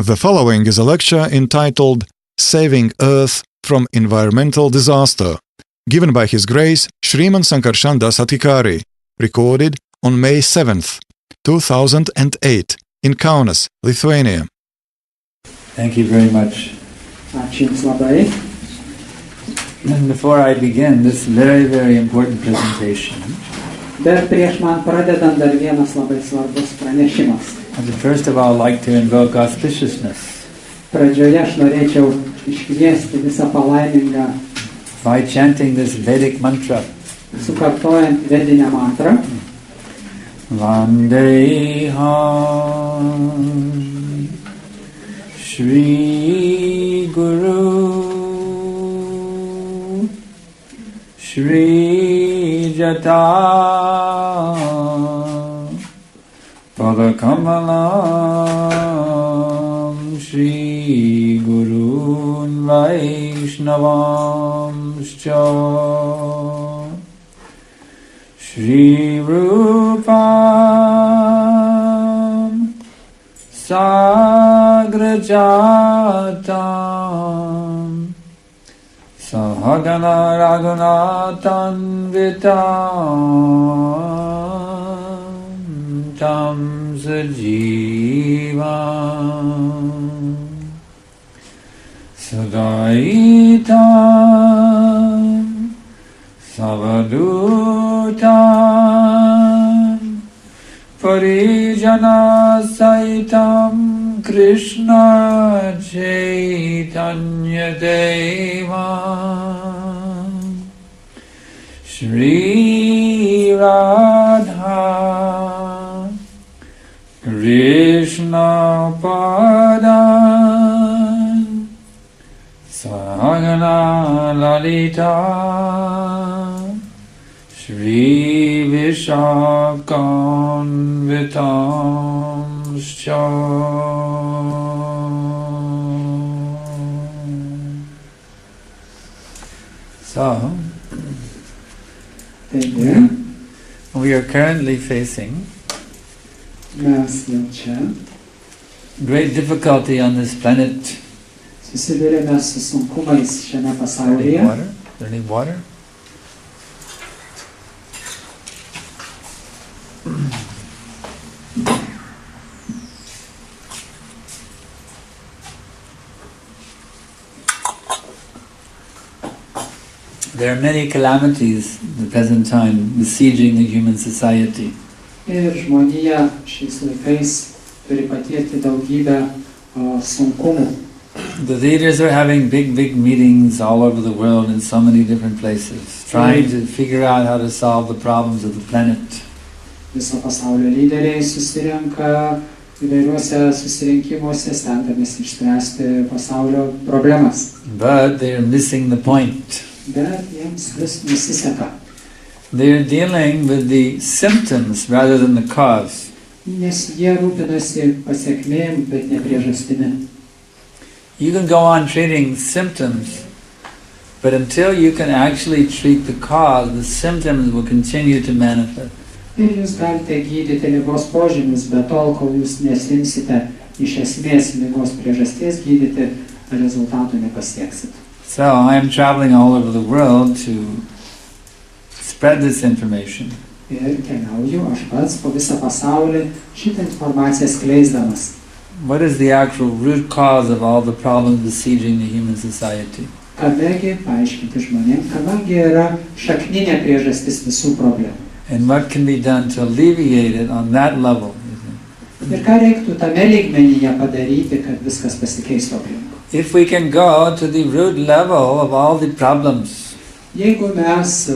The following is a lecture entitled Saving Earth from Environmental Disaster, given by His Grace Sriman Sankarshan Adhikari, recorded on May 7th, 2008, in Kaunas, Lithuania. Thank you very much. Ačiū Jums labai. And before I begin this very, very important presentation, Bet prieš man pradedant dar vienas labai svarbus pranešimas. I would first of all like to invoke auspiciousness Pradžioje aš norėčiau iškviesti visą palaimingą, by chanting this Vedic mantra. sukartojant vedinę mantrą. Vandeham Shri Guru Shri Jata Padakamalam Shri Gurun Vaishnavamscha Shri Rupam Sagrajatam Sahagana Raghunatan Vitam Tam Sajivam Sadaitam Savadutam Parijana Saitam Krishna Chaitanya Devam Shri Radha Krishna Padan Sahagana Lalita Shri Vishakam Vitamscha. So, Taigi, we are currently facing mes jau čia great difficulty on this planet. susidurėme su sunkumais šiame pasaulyje. Water? Is there any water? There are many calamities in the present time besieging the human society. Ir žmonija šiais laikais turi patirti daugybę sunkumų. The leaders are having big meetings all over the world in so many different places, trying to figure out how to solve the problems of the planet. Viso pasaulio lyderiai susirenka įvairiuose susirinkimuose, stengdamiesi išspręsti pasaulio problemas. But they are missing the point. Bet jiems vis nesiseka. They are dealing with the symptoms rather than the cause. Nes jie rūpinasi pasekmėm, bet ne priežastimi. You can go on treating symptoms, but until you can actually treat the cause, the symptoms will continue to manifest. Ir jūs galite gydyti ligos požymius, bet tol, kol jūs nesimsite iš esmės ligos priežasties gydyti, rezultatų nepasieksit. So I am traveling all over the world to spread this information. Ir keliauju aš pats po visą pasaulį šitą informaciją skleisdamas. What is the actual root cause of all the problems besieging the human society? Kamegi paaiškinti žmonėms, kadangi yra šakninė priežastis visų problemų. And what can be done to alleviate it on that level? Ir ką reiktų tame lygmenyje padaryti, kad viskas pasikeistų aplinkui. If we can go to the root level of all the problems, Jeigu mes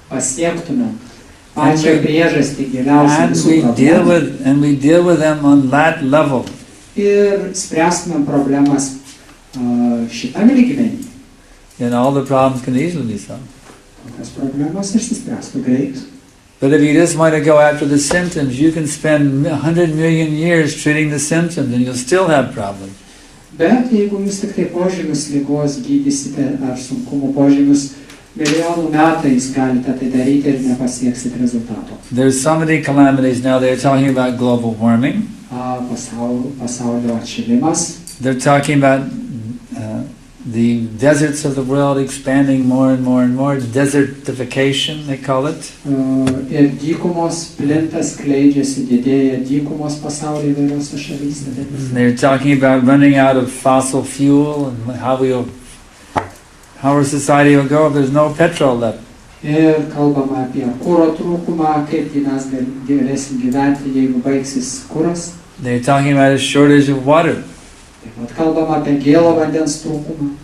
pasiektume pačią priežastį giliausią and visų we problemų deal with them on that level, ir spręstumėm problemas šitame lygmenyje, then all the problems can easily be solved. tas problemas išsispręstų greit. But if you just want to go after the symptoms, you can spend 100 million years treating the symptoms and you'll still have problems. Bet jeigu jūs tik tai požymius ligos gydysite ar sunkumų požymius, milijonų metais galite tai daryti ir nepasieksit rezultato. There's so many calamities now. They're talking about global warming. pasaulio atšilimas. They're talking about the deserts of the world expanding more and more and more. Desertification, they call it. Ir dykumos plinta, skleidžiasi, didėja dykumos pasaulyje įvairiose šalyse. They're talking about running out of fossil fuel and how our society will go if there's no petrol left. Ir kalbama apie kuro trūkumą, kaip mes galėsim gyventi, jeigu baigsis kuras. They're talking about a shortage of water. Taip pat kalbama apie gėlo vandens trūkumą.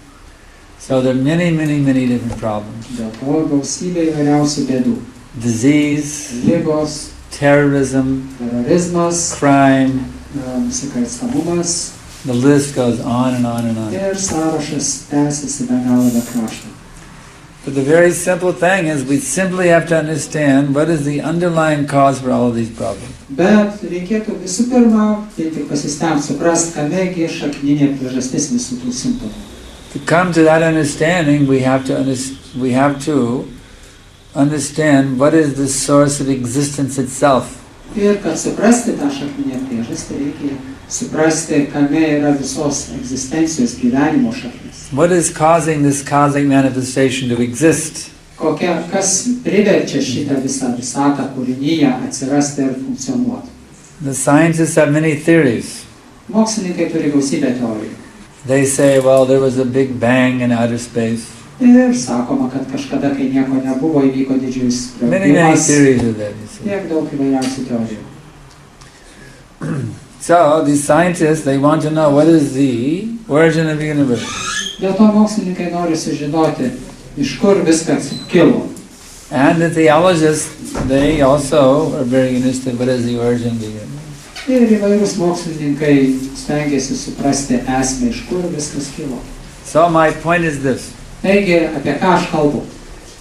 So there are many, many, many different problems. Dėl to gausybė įvairiausių bėdų. Disease, Ligos, terrorism, terorizmas, crime, nusikalstamumas. the list goes on and on and on. Ir sąrašas tęsiasi be galo be krašto. But the very simple thing is we simply have to understand what is the underlying cause for all of these problems. Bet reikėtų visų pirma, tai tik pasistengti suprasti, kamegi šakninė priežastis visų tų simptomų. To come to that understanding, we have to understand what is the source of existence itself. Ir kad suprasti tą šakninę priežastį, reikia suprasti, kame yra visos egzistencijos gyvenimo šaknis. What is causing this cosmic manifestation to exist? Kas priverčia šitą visą visatą kūrinyje atsirasti ir funkcionuoti. The scientists have many theories. Mokslininkai turi gausybę teorijų. They say, well, there was a big bang in outer space. Ir sakoma, kad kažkada, kai nieko nebuvo, įvyko didžiulis Many theories of that. Tiek daug įvairiausių teorijų. So, these scientists, they want to know what is the origin of the universe. Dėl to mokslininkai nori sužinoti, iš kur viskas kilo. And the theologists, they also are very interested what is the origin of the universe. Ir įvairūs mokslininkai stengiasi suprasti esmę, iš kur viskas kilo. So my point is this. Taigi, apie ką aš kalbu?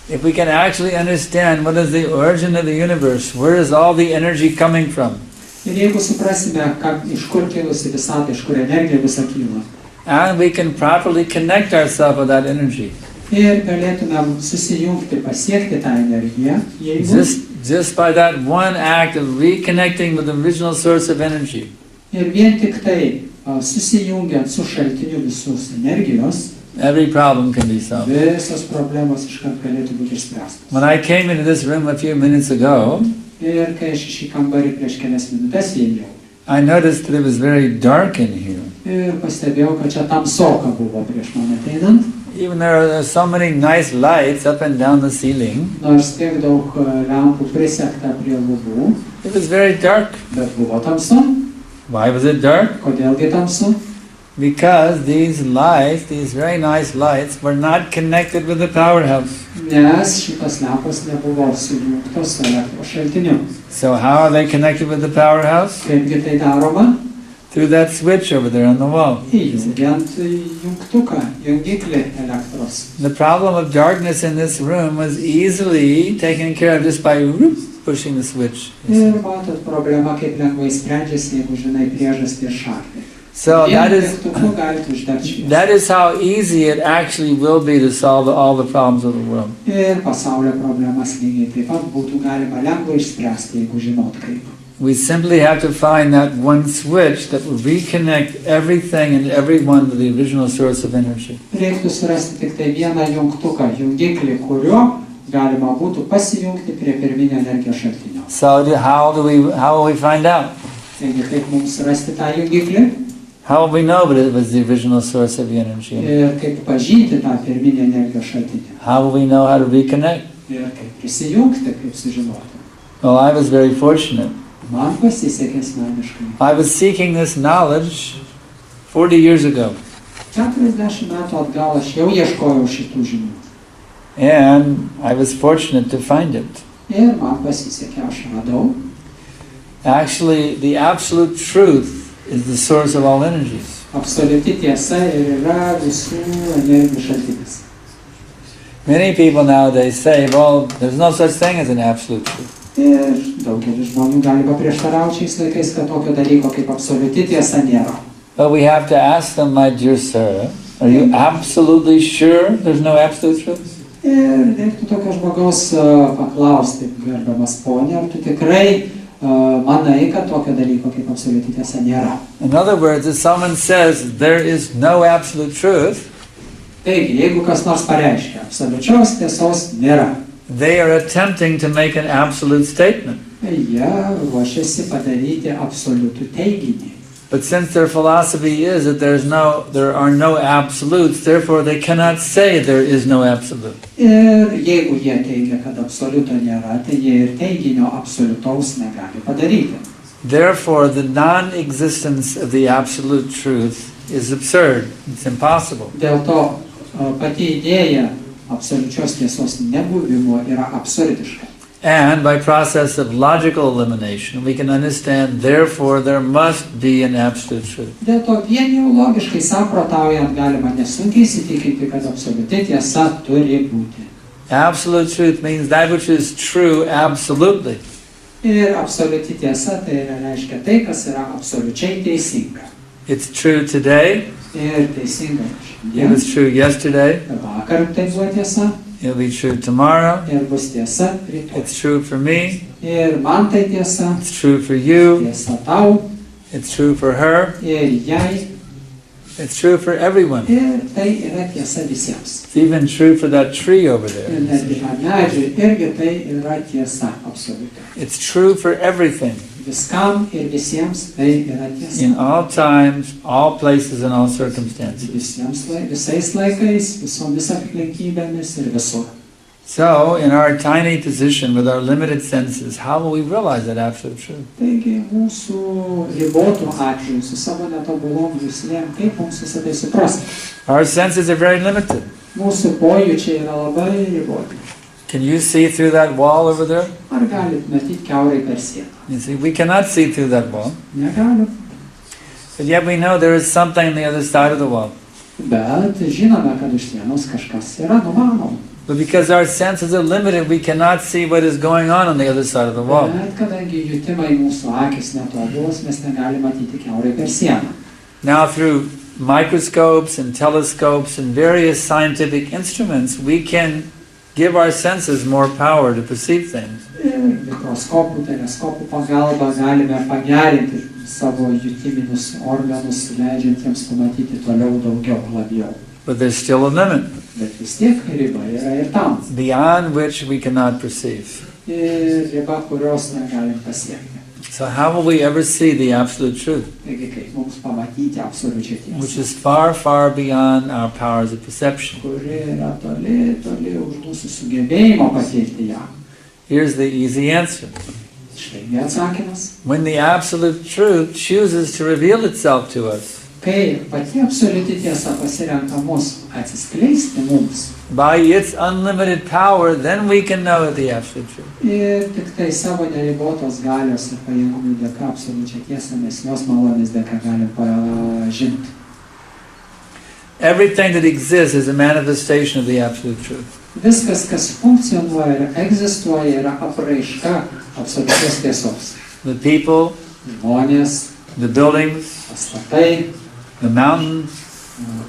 If we can actually understand what is the origin of the universe, where is all the energy coming from? Ir jeigu suprasime, iš kur kilusi visata, iš kur energija visa kyla. And we can properly connect ourselves with that energy. Ir galėtumėm susijungti, pasiekti tą energiją, jeigu... Just by that one act of reconnecting with the original source of energy. Ir vien tik tai susijungiant su šaltiniu visos energijos, every problem can be solved. Visos problemos iškart galėtų būti išspręstos. When I came into this room a few minutes ago, ir kai aš šį kambarį prieš kelias minutes įėjau, I noticed that it was very dark in here. Ir pastebėjau, kad čia tamsoka buvo prieš man ateinant. Even there are so many nice lights up and down the ceiling. Nors tiek daug lempų prisegta prie lubų. It was very dark. Bet buvo tamsu. Why was it dark? Kodėlgi tamsu? Because these lights, these very nice lights, were not connected with the powerhouse. Nes šitos lempos nebuvo sujungtos su elektros šaltiniu. So how are they connected with the powerhouse? Kaipgi tai daroma? Through that switch over there on the wall. Įjungiant jungtuką, jungiklį elektros. The problem of darkness in this room was easily taken care of just by pushing the switch. Ir matot, problema kaip lengvai sprendžiasi, jeigu žinai priežastį ir šaknį. So that is how easy it actually will be to solve all the problems of the world. Ir pasaulio problemas lygiai taip pat būtų galima lengvai išspręsti, jeigu žinot kaip. We simply have to find that one switch that will reconnect everything and everyone to the original source of energy. Reiktų surasti tik tai vieną jungtuką, jungiklį, kurio galima būtų pasijungti prie pirminio energijos šaltinio. So how will we find out? Taigi, kaip mums surasti tą jungiklį? How will we know that it was the original source of the energy? Ir kaip pažinti tą pirminį energijos šaltinį? How will we know how to reconnect? Ir kaip prisijungti, kaip sužinoti? Well, I was very fortunate. Man pasisekė asmeniškai. I was seeking this knowledge 40 years ago. 40 metų atgal aš jau ieškojau šitų žinių. And I was fortunate to find it. Ir man pasisekė, aš radau. Actually, the absolute truth is the source of all energies. Absoliuti tiesa ir yra visų energijų šaltinis. Many people nowadays say, well, there's no such thing as an absolute truth. Ir daugelis žmonių gali paprieštarauti šiais laikais, kad tokio dalyko kaip absoliuti tiesa nėra. But we have to ask them, my dear sir, are you absolutely sure there's no absolute truth? Ir reiktų tokio žmogaus paklausti, gerbiamas ponė, ar tu tikrai manai, kad tokio dalyko kaip absoliuti tiesa nėra. In other words, if someone says there is no absolute truth, Taigi, jeigu kas nors pareiškia, absoliučios tiesos nėra, they are attempting to make an absolute statement. jie ruošiasi padaryti absoliutų teiginį. But since their philosophy is that there are no absolutes, therefore they cannot say there is no absolute. Ir jeigu jie teigia, kad absoliuto nėra, tai jie ir teiginio absoliutaus negali padaryti. Therefore, the non-existence of the absolute truth is absurd. It's impossible. Dėl to pati idėja absoliučios tiesos nebuvimo yra absurdiška. And by process of logical elimination, we can understand, therefore, there must be an absolute truth. Dėl to vien jau logiškai samprotaujant galima nesunkiai įsitikinti, kad absoliuti tiesa turi būti. Absolute truth means that which is true absolutely. Ir absoliuti tiesa tai reiškia tai, kas yra absoliučiai teisinga. It's true today. Ir teisinga It šiandien. was true yesterday. Vakar tai buvo tiesa. It'll be true tomorrow. Ir bus tiesa rytoj. It's true for me. Ir man tai tiesa. It's true for you. Tiesa tau. It's true for her. Ir jai. It's true for everyone. Ir tai yra tiesa visiems. It's even true for that tree over there. Ir netgi medžiai irgi tai yra tiesa absoliuti. It's true for everything. Viskam ir visiems tai yra tiesa. In all times, all places, and all circumstances. Visais laikais, visomis aplinkybėmis ir visur. So, in our tiny position with our limited senses, how will we realize that absolute truth? Taigi, mūsų ribotų atveju, su savo netobulom juslėm, kaip mums visą tai suprasti? Our senses are very limited. Mūsų pojūčiai yra labai riboti. Can you see through that wall over there? Ar galit matyti kiaurai per sieną? You see, we cannot see through that wall. Negalim. But yet we know there is something on the other side of the wall. Bet žinome, kad už sienos kažkas yra numanoma. But because our senses are limited, we cannot see what is going on the other side of the wall. Bet kadangi jutimai mūsų akis netobulos, mes negalim matyti kiaurai per sieną. Now through microscopes and telescopes and various scientific instruments, we can give our senses more power to perceive things. Ir mikroskopų, teleskopų pagalba galime pagerinti savo jutiminius organus, leidžiantiems pamatyti toliau daugiau, labiau. But there's still a limit, Bet vis tiek riba yra ir tam. beyond which we cannot perceive. Ir riba, kurios negalim pasiekti. So how will we ever see the absolute truth, Taigi, kaip mums pamatyti absoliučią which tiesą, is far, far beyond our powers of perception? kuri yra toli, toli už mūsų sugebėjimo patirti ją. Here's the easy answer. Štai atsakymas. When the absolute truth chooses to reveal itself to us, Kai pati absoliuti tiesa pasirenka mus atsiskleisti mums, by its unlimited power, then we can know the absolute truth. ir tik tai savo neribotos galios ir pajėgumų dėka absoliučią tiesą mes jos malonės dėka galim pažinti. Everything that exists is a manifestation of the absolute truth. Viskas, kas funkcionuoja ir egzistuoja, yra apraiška absoliučios tiesos. The people, Žmonės, the buildings, pastatai, the mountains,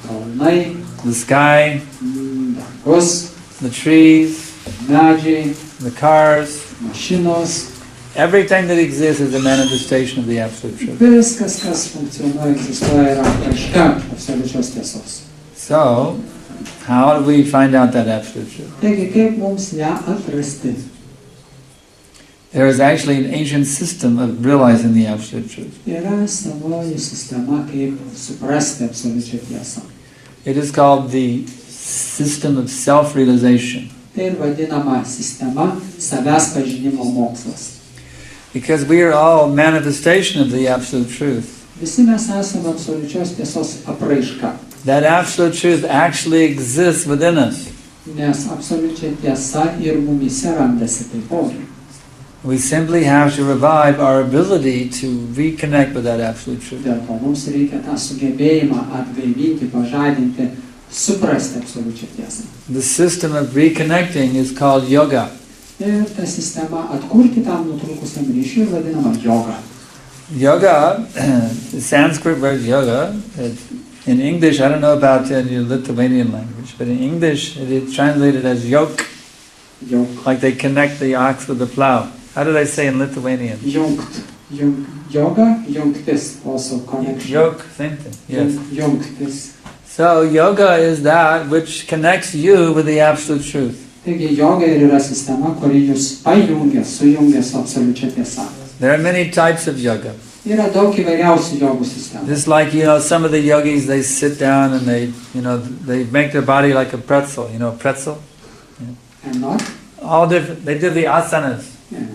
kalnai, the sky, dangus, the trees, medžiai, the cars, mašinos. everything that exists is a manifestation of the absolute truth. Viskas, kas funkcionuoja, egzistuoja, yra apraiška absoliučios tiesos. So, how do we find out that absolute truth? Taigi, kaip mums ją atrasti? There is actually an ancient system of realizing the absolute truth. Yra senoji sistema, kaip suprasti absoliučią tiesą. It is called the system of self-realization. Tai ir vadinama sistema savęs pažinimo mokslas. Because we are all manifestation of the absolute truth. Visi mes esame absoliučios tiesos apraiška, That absolute truth actually exists within us. nes absoliučia tiesa ir mumise randasi taipogi. We simply have to revive our ability to reconnect with that absolute truth. Dėl to mums reikia tą sugebėjimą atgaivinti, pažadinti, suprasti absoliučią tiesą. The system of reconnecting is called yoga. Ir ta sistema atkurti tam nutrūkusiam ryšiui vadinama joga. Yoga, the Sanskrit word yoga, in English, I don't know about in your Lithuanian language, but in English it is translated as yoke, Jog. like they connect the ox with the plow. How do they say in Lithuanian? Jungt. Yoga, jungtis, also connection. Yoke, same thing. Yes. Jungtis. So yoga is that which connects you with the absolute truth. Taigi, yoga yra sistema, kuri jūs pajungia, sujungia su absoliučia tiesa. There are many types of yoga. Yra daug įvairiausių jogų sistemų. Just like, some of the yogis, they sit down and they make their body like a pretzel. You know, pretzel? And not? All different. They do the asanas. Yeah.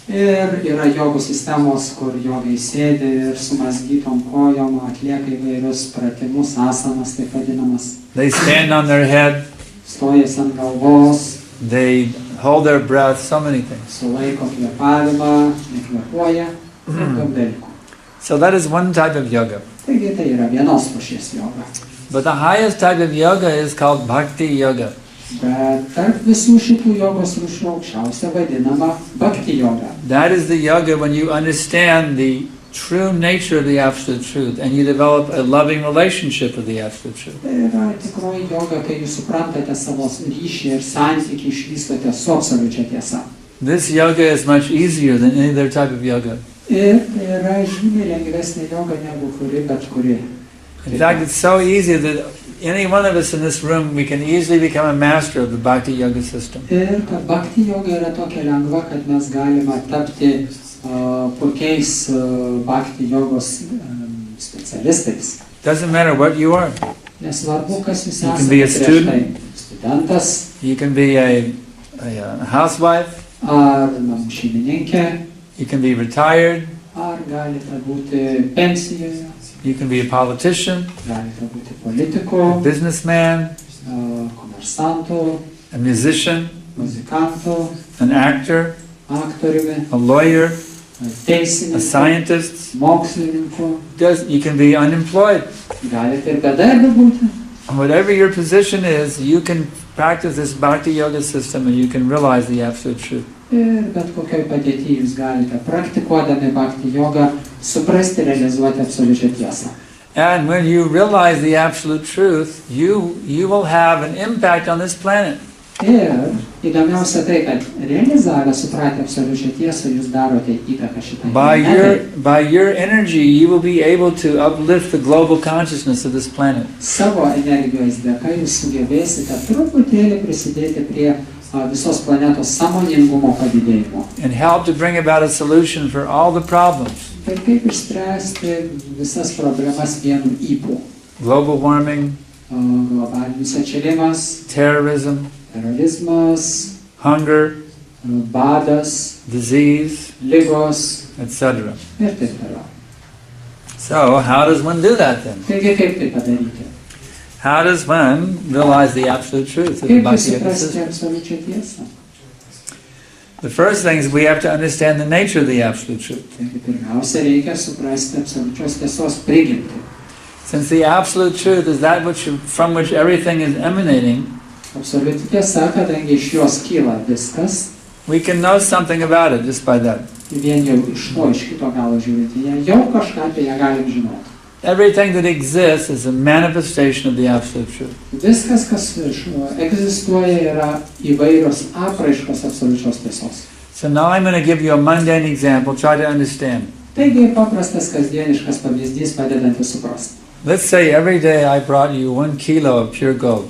Ir yra jogų sistemos, kur jogai sėdi ir su mazgytom kojom atlieka įvairius pratimus, asanas taip vadinamas. They stand on their head. Stojas ant galvos. They hold their breath, so many things. Sulaiko kvėpavimą, nekvėpuoja, daug dalykų. So that is one type of yoga. Taigi tai yra vienos rūšies yoga. But the highest type of yoga is called bhakti yoga. Bet tarp visų šitų jogos rūšių aukščiausia vadinama bhakti yoga. That is the yoga when you understand the true nature of the absolute truth and you develop a loving relationship with the absolute truth. Tai yra tikroji yoga, kai jūs suprantate savo ryšį ir santykį išvystote su absoliučia tiesa. This yoga is much easier than any other type of yoga. Ir tai yra žymiai lengvesnė yoga negu bet kuri. In fact, it's so easy that any one of us in this room, we can easily become a master of the bhakti yoga system. Ir kad bhakti yoga yra tokia lengva, kad mes galime tapti puikiais bhakti jogos specialistais. Doesn't matter what you are. Nesvarbu, kas jūs You can be a esate prieš student. tai. Studentas, You can be a housewife. ar namų šeimininkė, You can be retired. ar galite būti pensijoje, You can be a politician, galite būti politiku, a businessman, komersantu, a musician, muzikantu, an actor, aktoriumi, a lawyer, a teisininku, scientist. mokslininku, You can be unemployed. galite ir bedarbi būti. And whatever your position is, you can practice this bhakti yoga system and you can realize the absolute truth. Ir bet kokioj padėtyje jūs galite praktikuodami bhakti jogą suprasti, realizuoti absoliučią tiesą. And when you realize the absolute truth, you will have an impact on this planet. Ir įdomiausia tai, kad realizavę, supratę absoliučią tiesą, jūs darote įtaką šitai planetai. By your energy, you will be able to uplift the global consciousness of this planet. Savo energijos dėka jūs sugebėsite truputėlį prisidėti prie visos planetos sąmoningumo padidėjimo. And help to bring about a solution for all the problems. Ir kaip išspręsti visas problemas vienu ypu. Global warming, Globalinis atšilimas, terrorism, terorizmas, hunger, badas, disease, ligos etc. ir taip toliau. So, how does one do that then? Taigi kaip tai padaryti? How does one realize the absolute truth of the Kaip bhakti yoga suprasti system? absoliučią tiesą? The first thing is we have to understand the nature of the absolute truth. Taigi pirmiausia reikia suprasti absoliučios tiesos prigimtį. Since the absolute truth is that from which everything is emanating, Absoliuti tiesa, kadangi iš jos kyla viskas, we can know something about it just by that. vien jau iš to, iš kito galo žiūrėti, jau kažką apie ją galim žinoti. Everything that exists is a manifestation of the absolute truth. Viskas, kas egzistuoja, yra įvairios apraiškos absoliučios tiesos. So now I'm going to give you a mundane example, try to understand. Taigi paprastas kasdieniškas pavyzdys padedantis suprasti. Let's say every day I brought you 1 kilo of pure gold.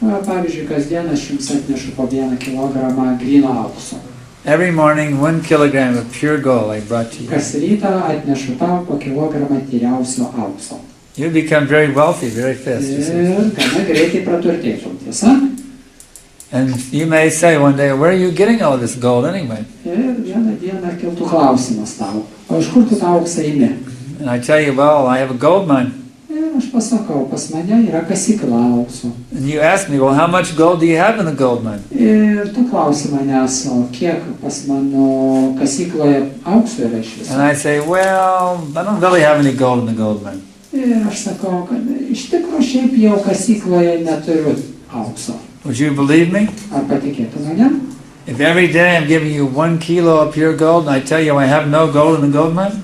Pavyzdžiui, kasdien aš jums atnešu po 1 kilogramą gryno aukso. Every morning 1 kilogram of pure gold I brought to you. Kas rytą atnešu tau po kilogramą tyriausio aukso. You become very wealthy very fast. You see. Ir gana greitai praturtėtum, tiesa? And you may say one day, where are you getting all this gold anyway? Ir vieną dieną kiltų klausimas tau, o iš kur tu tą auksą imi? And I tell you, well, I have a gold mine. Ir aš pasakau, pas mane yra kasykla aukso. And you ask me, well, how much gold do you have in the gold mine? Ir tu klausi manęs, o kiek pas mano kasykloje aukso yra iš viso? And I say, well, I don't really have any gold in the gold mine. Ir aš sakau, kad iš tikrųjų šiaip jau kasykloje neturiu aukso. Would you believe me? Ar patikėtų manim? If every day I'm giving you 1 kilo of pure gold and I tell you I have no gold in the gold mine?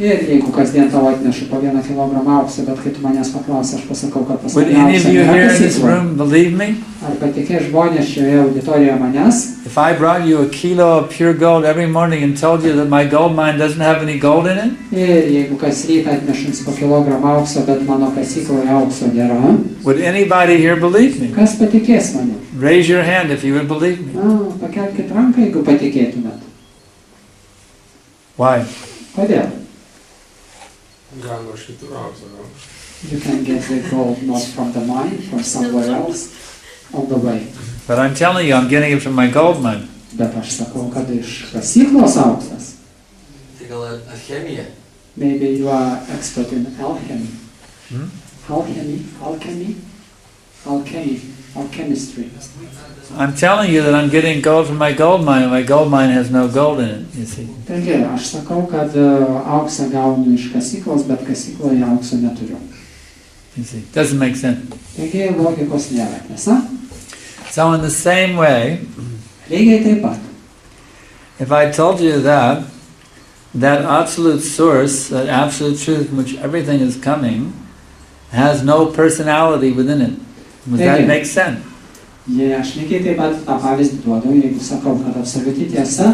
Ir jeigu kasdien tau atnešu po 1 kilogramą aukso, bet kai tu manęs paklausi, aš pasakau, kad pas Would mane any of aukso you nėra here in this kasykloje. room believe me? Ar patikės žmonės šioje auditorijoje manęs? If I brought you a kilo of pure gold every morning and told you that my gold mine doesn't have any gold in it, Ir jeigu kas rytą atnešu jums po kilogramą aukso, bet mano kasykloje aukso nėra, would anybody here believe me? kas patikės manim? Raise your hand if you would believe me. Pakelkit ranką, jeigu patikėtumėt. Why? Kodėl? Galima šitų aukso. You can get the gold not from the mine, from somewhere else, on the way. But I'm telling you, I'm getting it from my gold mine. Bet aš sakau, kad iš kasyklos auksas. Tai gal alchemija? Maybe you are expert in alchemy. Hmm? Alchemistry. I'm telling you that I'm getting gold from my gold mine, and my gold mine has no gold in it, you see. Taigi, aš sakau, kad auksą gaunu iš kasyklos, bet kasykloje aukso neturiu. You see, doesn't make sense. Taigi, logikos nėra, tiesa? So in the same way, Lygiai taip pat. if I told you that absolute source, that absolute truth from which everything is coming, has no personality within it, would that make sense? Jei aš lygiai taip pat tą pavyzdį duodu, jeigu sakau, kad absoliuti tiesa,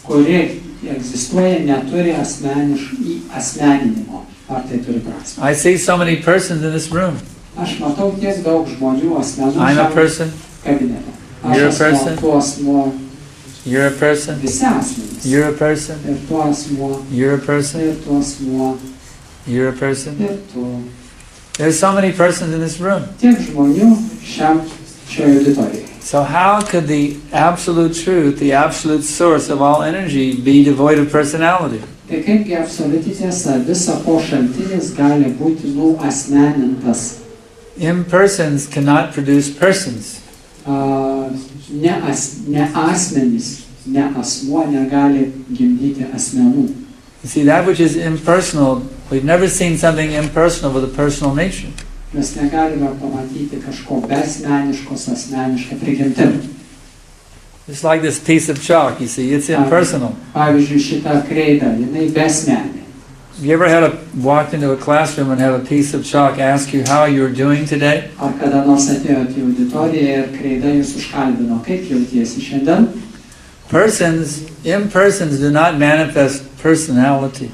kuri egzistuoja, neturi asmeninimo. Ar tai turi prasmę? I see so many persons in this room. Aš matau tiek daug žmonių asmenų I'm a šiam person, kabinete. You're a Aš person. asmuo, tu asmuo, you're a person, visi asmenys. you're a person, Ir tu asmuo, you're a person, ir tu asmuo, you're a person. ir tu. There's so many persons in this room. Tiek žmonių šioje auditorijoje. So how could the absolute truth, the absolute source of all energy, be devoid of personality? Tai kaipgi absoliuti tiesa, visa ko šaltinis gali būti nuasmenintas. Impersons cannot produce persons. Ne asmenys, ne asmuo negali gimdyti asmenų. You see, that which is impersonal, we've never seen something impersonal with a personal nature. Mes negalime pamatyti kažko besmeniškos asmenišką prigimtimą. It's like this piece of chalk, you see, it's impersonal. Pavyzdžiui, šitą kreidą, jinai besmenė. Have you ever walked into a classroom and have a piece of chalk ask you how you're doing today? Ar kada nors atėjote į auditoriją ir kreida jūs užkalbino, kaip jautiesi šiandien? Impersons do not manifest personality.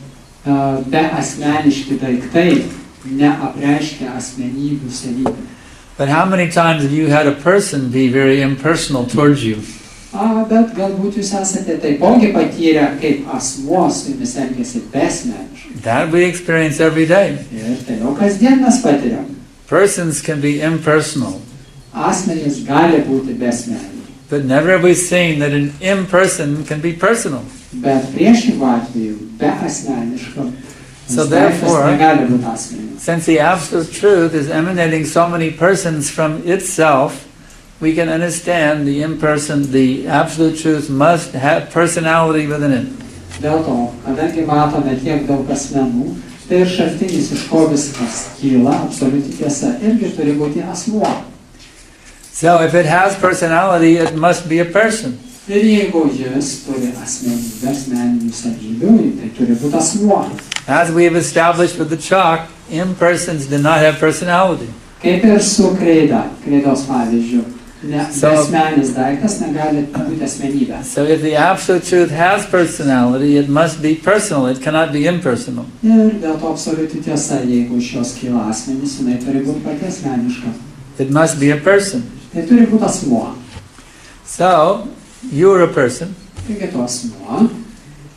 Be asmeniški daiktai neapreiškia asmenybių savybių. But how many times have you had a person be very impersonal towards you? Bet galbūt jūs esate taipogi patyrę, kaip asmuo su jumis elgiasi besmeniškai. That we experience every day. Ir tai jau kasdien mes patiriam. Persons can be impersonal. Asmenys gali būti besmeniai. But never have we seen that an imperson can be personal. Bet priešingų atveju, be asmeniško, So therefore, negali būti asmeninis. since the absolute truth is emanating so many persons from itself, we can understand the imperson, the absolute truth must have personality within it. Dėl to, kadangi matome tiek daug asmenų, tai ir šaltinis, iš ko viskas kyla, absoliuti tiesa, irgi turi būti asmuo. So if it has personality, it must be a person. Ir jeigu jis turi asmeninių savybių, tai turi būti asmuo. As we have established with the chalk, impersons do not have personality. Kaip ir su kreidos pavyzdžiu. Besmenis daiktas negali būti asmenybė. So if the absolute truth has personality, it must be personal, it cannot be impersonal. Ir dėl to absoliuti tiesa, jeigu iš jos kyla asmenys, jinai turi būti pati asmeniška. It must be a person. Tai turi būti asmuo. So, you're a person. Taigi tu asmuo.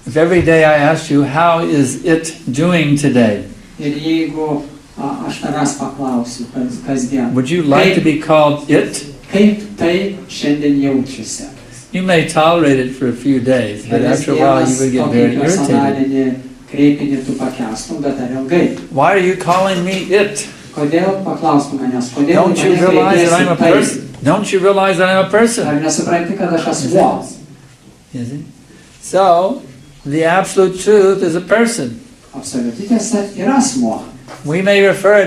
If every day I asked you, how is it doing today? Ir jeigu aš tavęs paklausiu kasdien, Would you like to be called it? kaip tai šiandien jaučiasi? You may tolerate it for a few days, but after a while you would get very irritated. Kreipinį tu pakęstum, bet ar ilgai? Why are you calling me it? Kodėl paklaustum manęs? Kodėl Don't you realize that I'm a person? Don't you realize that I'm a person? Ar nesupranti, kad aš asmuo? You see? So, the absolute truth is a person. Absoliuti tiesa yra asmuo. We may refer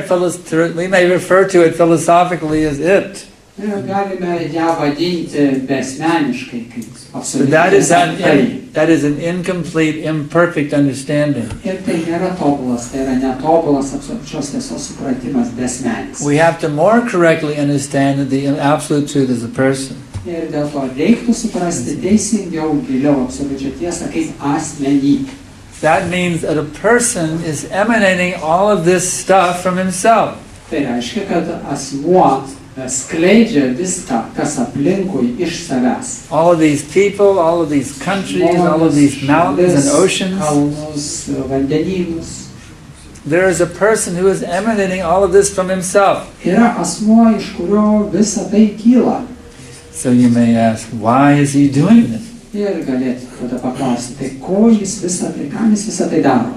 to it philosophically as it. Galime ją vadinti besmeniškai, kaip But absoliučiai. that is an incomplete, imperfect understanding. Ir tai nėra tobulas, tai yra netobulas absoliučios tiesos supratimas, besmenis. We have to more correctly understand that the absolute truth is a person. Ir dėl to reiktų suprasti teisingiau, giliau absoliučią tiesą kaip asmenį. That means that a person is emanating all of this stuff from himself. Tai reiškia, kad asmuo skleidžia viską, kas aplinkui iš savęs. All of these people, all of these countries, all of these mountains and oceans. Kalnus, vandenynus. There is a person who is emanating all of this from himself. Yra asmuo, iš kurio visa tai kyla. So you may ask, why is he doing this? Ir galėtų tada paklausti, tai ko jis visą tai, kam jis visą tai daro?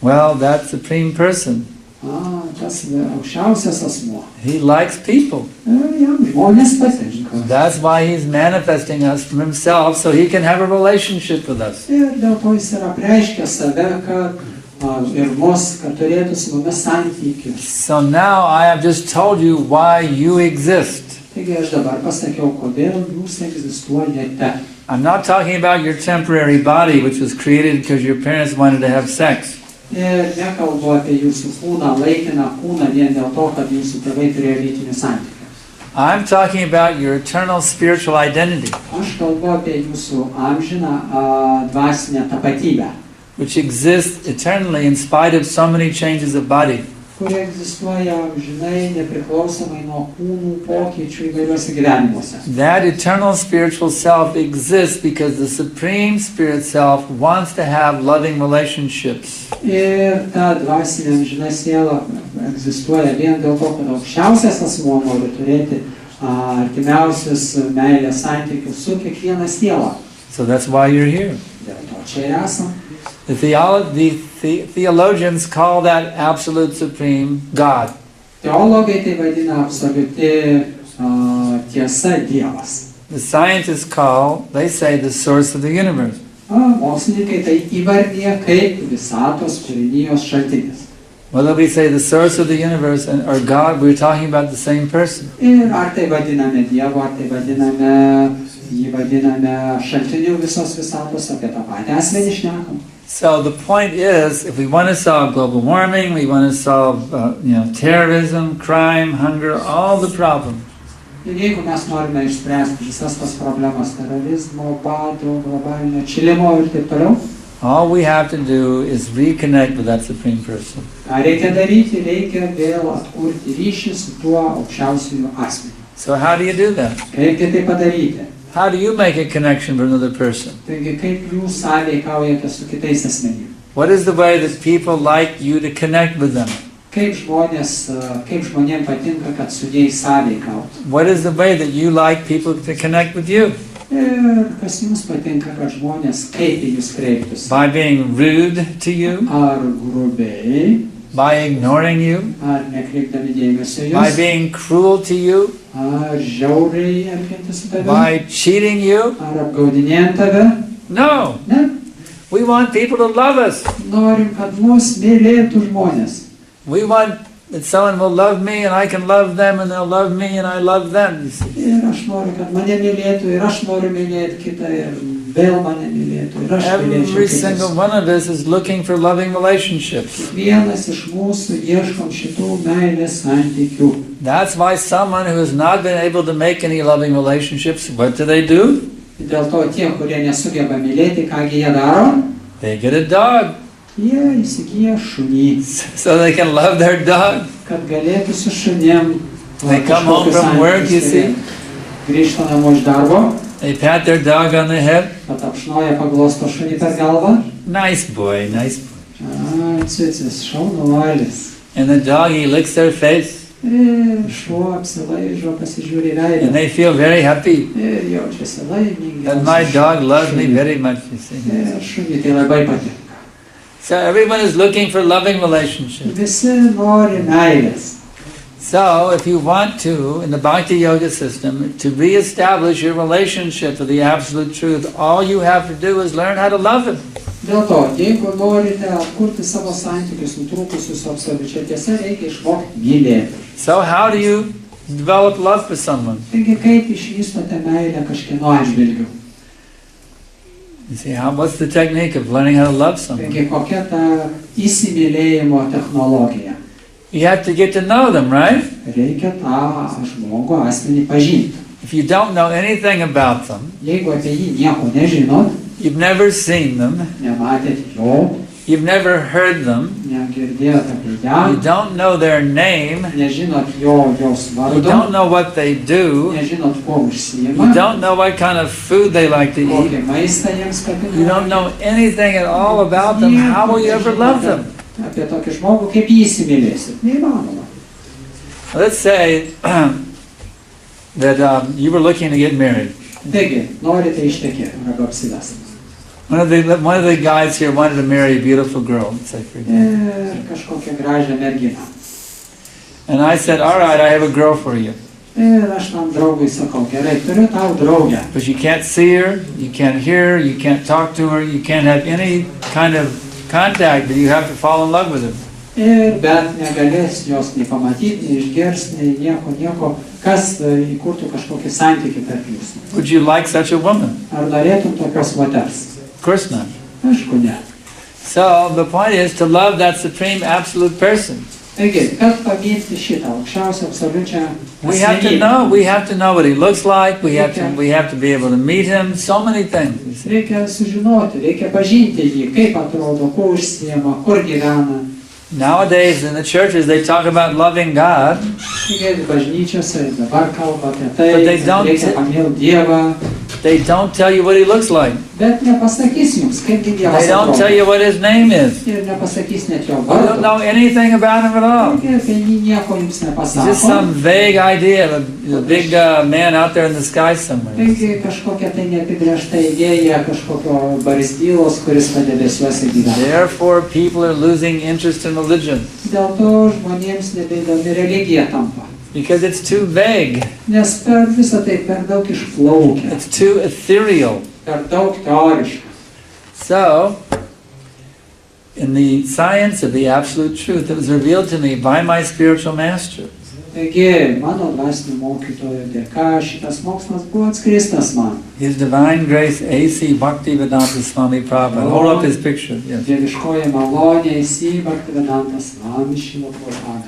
Well, that supreme person, Tas aukščiausias asmuo. he likes people. Jam žmonės patinka. That's why he's manifesting us from himself so he can have a relationship with us. Ir dėl to jis yra apreiškęs save, kad ir mus, kad turėtų su mumis santykius. So now I have just told you why you exist. Taigi aš dabar pasakiau, kodėl jūs egzistuojate. I'm not talking about your temporary body, which was created because your parents wanted to have sex. Ir nekalbu apie jūsų kūną, laikiną kūną, vien dėl to, kad jūsų tėvai turėjo lytinių santykių. I'm talking about your eternal spiritual identity, Aš kalbu apie jūsų amžiną dvasinę tapatybę, which exists eternally in spite of so many changes of body. kuri egzistuoja amžinai nepriklausomai nuo kūnų pokyčių įvairiuose gyvenimuose. That eternal spiritual self exists because the Supreme Spirit Self wants to have loving relationships. Ir ta dvasinė amžina siela egzistuoja vien dėl to, kad aukščiausias asmuo nori turėti artimiausius meilės santykius su kiekviena siela. So that's why you're here. Dėl to čia ir esam. The theologians call that absolute supreme God. Teologai tai vadina absoliuti tiesa Dievas. The scientists they say the source of the universe. Mokslininkai tai įvardyja kaip visatos kūrinijos šaltinis. Whether we say the source of the universe or God, we're talking about the same person. Ir ar tai vadiname Dievu, ar tai jį vadiname šaltiniu visos visatos, apie tą patį asmenį šnekam. So the point is, if we want to solve global warming, we want to solve terrorism, crime, hunger, all the problems. Ir jeigu mes norime išspręsti visas tas problemas, terorizmo, bado, globalinio atšilimo ir taip toliau, all we have to do is reconnect with that supreme person. ką reikia daryti, reikia vėl atkurti ryšį su tuo aukščiausiuoju asmeniu. So how do you do that? Kaip tai padaryti? How do you make a connection with another person? Taigi, kaip jūs sąveikaujate su kitais asmenimis? What is the way that people like you to connect with them? Kaip žmonėm patinka, kad su jais sąveikautų? What is the way that you like people to connect with you? Ir kas jums patinka, kad žmonės kaip į jūs kreiptųsi? By being rude to you? Ar grubiai? By ignoring you? Ar nekreipdami dėmesio jūs? By being cruel to you? Ar žiauriai elgiantis su tavimi? By cheating you? Ar apgaudinėjant tave? No. Ne. We want people to love us. Norim, kad mus mylėtų žmonės. We want that someone will love me and I can love them and they'll love me and I love them. You see. Ir aš noriu, kad mane mylėtų, ir aš noriu mylėti kitą, ir vėl mane mylėtų, ir aš mylėčiau Every kitus. single one of us is looking for loving relationships. Vienas iš mūsų ieškom šitų meilės santykių. That's why someone who has not been able to make any loving relationships, what do? Dėl to tie, kurie nesugeba mylėti, kągi jie daro? They get a dog. Jie įsigyja šunį, So they can love their dog. kad galėtų su šunim. They come home from work, you see. Grįžta namo iš darbo, They pat their dog on the head. patapšnoja, paglosto šunį per galvą. Nice boy, nice boy. Cicis, šaunuolis. And the dog, he licks their face. Ir šuo apsilaižo, pasižiūri į And veidą. they feel very happy. Ir jaučiasi laimingi. And my dog loves me very much, you see. Ir šunį tai labai patinka. So everyone is looking for loving relationships. Visi nori meilės. So if you want to, in the Bhakti Yoga system, to reestablish your relationship with the Absolute Truth, all you have to do is learn how to love Him. Dėl to, jeigu norite atkurti savo santykius nutrūkusius su absoliučia tiesa, reikia išmokti mylėti. So how do you develop love for someone? Taigi, kaip išvystote meilę kažkieno atžvilgiu? You see, what's the technique of learning how to love someone? Taigi, kokia ta įsimylėjimo technologija? You have to get to know them, right? Reikia tą žmogų asmenį pažinti. If you don't know anything about them, Jeigu apie jį nieko nežinot, you've never seen them, nematėt jo, you've never heard them, negirdėjot apie ją, you don't know their name, nežinot jos you vardo, don't know what they do, nežinot, kuo you užsiima, don't know what kind of food they like to kokį eat, maistą jiems you don't patinka. know anything at all about them, how will you ever love them? Apie tokį žmogų, kaip jį įsimylėsit. Neįmanoma. Let's say that you were looking to get married. Taigi, norite ištekėti arba apsivesti. One of the guys here wanted to marry a beautiful girl, let's say, for example. Ir kažkokią gražią merginą. And I said, all right, I have a girl for you. Ir aš tam draugui sakau, gerai, turiu tau draugę. But you can't see her, you can't hear her, you can't talk to her, you can't have any kind of contact, but you have to fall in love with her. Ir bet negalės jos nei pamatyti, nei išgirs, nei nieko, kas įkurtų kažkokį santykį tarp jūsų. Would you like such a woman? Ar norėtum tokios moters? Of course not. Aišku, ne. So the point is to love that supreme absolute person. Taigi, kad pamėgti šitą aukščiausią absoliučią We have to know what he looks like, we have to be able to meet him, so many things. Reikia sužinoti, reikia pažinti jį, kaip atrodo, kuo užsiema, kur gyvena. Nowadays in the churches they talk about loving God, Bažnyčiose dabar kalba apie tai, But they don't- reikia pamilti Dievą, they don't tell you what he looks like. bet nepasakys jums, kaip Dievas They don't tell atrodo. you what his name is. Ir nepasakys net jo You don't vardo. know anything about him at all. Taigi apie jį nieko jums It's just some nepasako. vague idea of a big man out there in the sky somewhere. Taigi kažkokia tai neapibrėžta idėja, kažkokio barzdylos, kuris padebesiuose gyvena. Therefore, people are losing interest in religion Dėl to žmonėms nebeįdomi religija tampa. because it's too vague, Nes per visą tai per daug išplaukia, it's too ethereal. per daug teoriška. So, in the science of the absolute truth, it was revealed to me by my spiritual master. Taigi, mano dvasinio mokytojo dėka šitas mokslas buvo atskristas man. His Divine Grace A.C. Bhaktivedanta Swami Prabhupada. Hold up his picture. Yes. Dieviškoji malonė Bhaktivedantas Swami Šrila Prabhupada.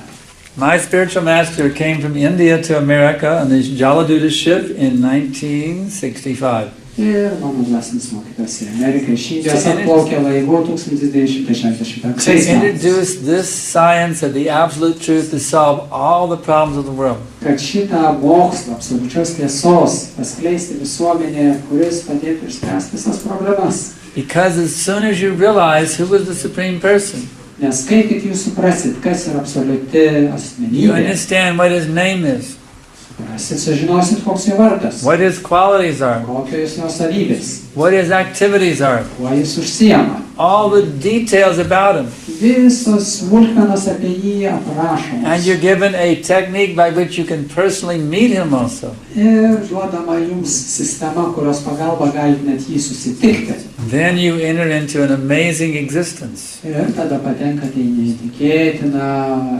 My spiritual master came from India to America on the Jaladuta ship in 1965. Ir mano dvasinis mokytojas į Ameriką iš Indijos So, atplaukė laivu 1965 To metais. introduce this science of the absolute truth to solve all the problems of the world. Kad šitą mokslą absoliučios tiesos paskleisti visuomenėje, kuris padėtų išspręsti visas problemas. Because as soon as you realize who was the Supreme Person, Nes kai tik jūs suprasit, kas yra absoliuti you asmenybė, understand what his name is, suprasit, sužinosit, koks jo vardas, what his qualities are, kokios jo savybės, what his activities are, kuo jis užsiema. all the details about him. Visos smulkmenos apie jį aprašomos. And you're given a technique by which you can personally meet him also. Ir duodama jums sistema, kurios pagalba galite net jį susitikti. Then you enter into an amazing existence. Ir tada patenkate į neįtikėtiną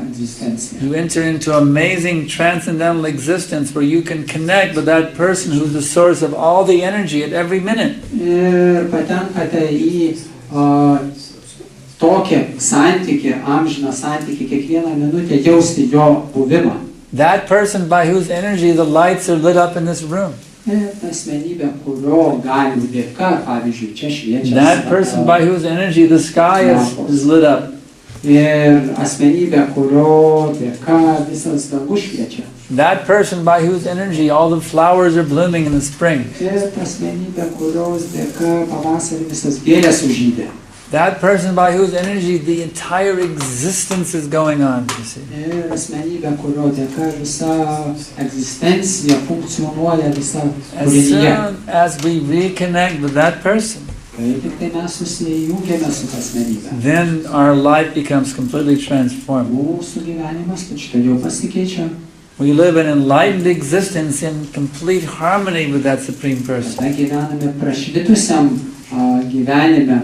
egzistenciją. You enter into amazing transcendental existence where you can connect with that person who's the source of all the energy at every minute. Ir patenkate į tokį santykį, amžiną santykį, kiekvieną minutę jausti jo buvimą. That person by whose energy the lights are lit up in this room. Ir ta asmenybė, kurio galių dėka, pavyzdžiui, čia šviečia. That person by whose energy the sky is lit up. Ir asmenybė, kurio dėka visas dangus šviečia. That person by whose energy all the flowers are blooming in the spring. Ir ta asmenybė, kurios dėka pavasarį visas gėlės sužydė. That person by whose energy the entire existence is going on, you see. Ir asmenybė, kurio dėka visa egzistencija funkcionuoja visa As kūrinyje. soon as we reconnect with that person, Kai tik tai mes susijungiame su ta asmenybė, then our life becomes completely transformed. mūsų gyvenimas tučtuojau pasikeičia. We live an enlightened existence in complete harmony with that Supreme Person. Tada gyvename prašvitusiam gyvenime,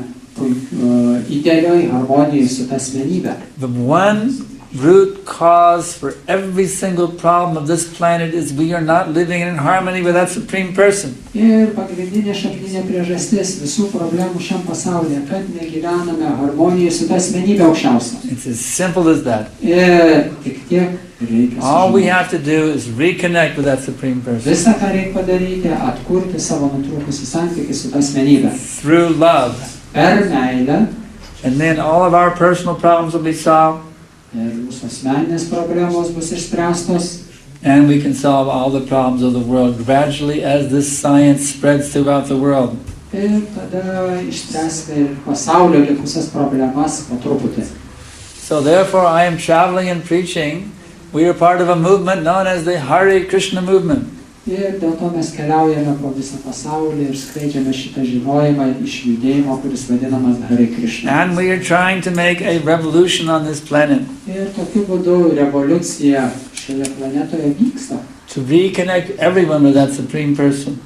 idealioj harmonijai su ta asmenybė. The one root cause for every single problem of this planet is we are not living in harmony with that Supreme Person. Ir pagrindinė šakninė priežastis visų problemų šiam pasaulyje, kad negyvename harmonijoje su ta asmenybė aukščiausia. It's as simple as that. Ir tik tiek reikia. All we have to do is reconnect with that Supreme Person. Visą, ką reikia padaryti, atkurti savo nutrūkusį santykį su ta asmenybė. Through love. Per meilę. And then all of our personal problems will be solved. Ir mūsų asmeninės problemos bus išspręstos. And we can solve all the problems of the world gradually as this science spreads throughout the world. Ir tada išspręsime ir pasaulio likusias problemas po truputį. So therefore I am traveling and preaching. We are part of a movement known as the Hare Krishna movement. Ir dėl to mes keliaujame po visą pasaulį ir skleidžiame šitą žinojimą iš judėjimo, kuris vadinamas Hare Krishna. And we are trying to make a revolution on this planet. Ir tokiu būdu revoliucija šioje planetoje vyksta. To reconnect everyone with that Supreme Person.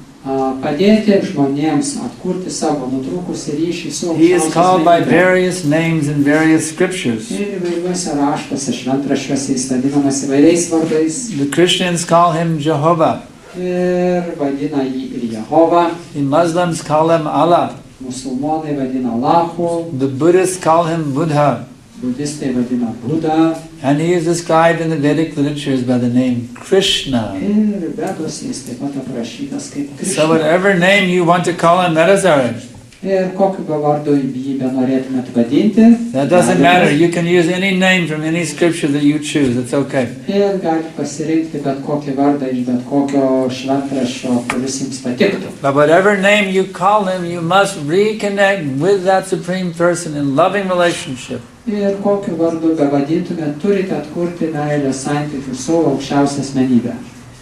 Padėti žmonėms atkurti savo nutrūkusį ryšį su He is called by various names in various scriptures. Ir įvairiuose raštuose, šventraščiuose jis vadinamas įvairiais vardais. The Christians call him Jehovah. Ir vadina jį ir Jehovą. The Muslims call him Allah. Musulmonai vadina Allahu. The Buddhists call him Buddha. Budistai vadina Buddha. And he is described in the Vedic literatures by the name Krishna. Ir Veduose jis taip pat aprašytas kaip Krishna. So whatever name you want to call him, that is alright. Ir kokiu vardu jį benorėtumėt vadinti. That doesn't matter. You can use any name from any scripture that you choose. It's okay. Ir galite pasirinkti bet kokį vardą iš bet kokio šventraščio, kuris jums patiktų. But whatever name you call him, you must reconnect with that Supreme Person in loving relationship. Ir kokiu vardu bevadintumėt, turite atkurti meilės santykių su aukščiausia asmenybė.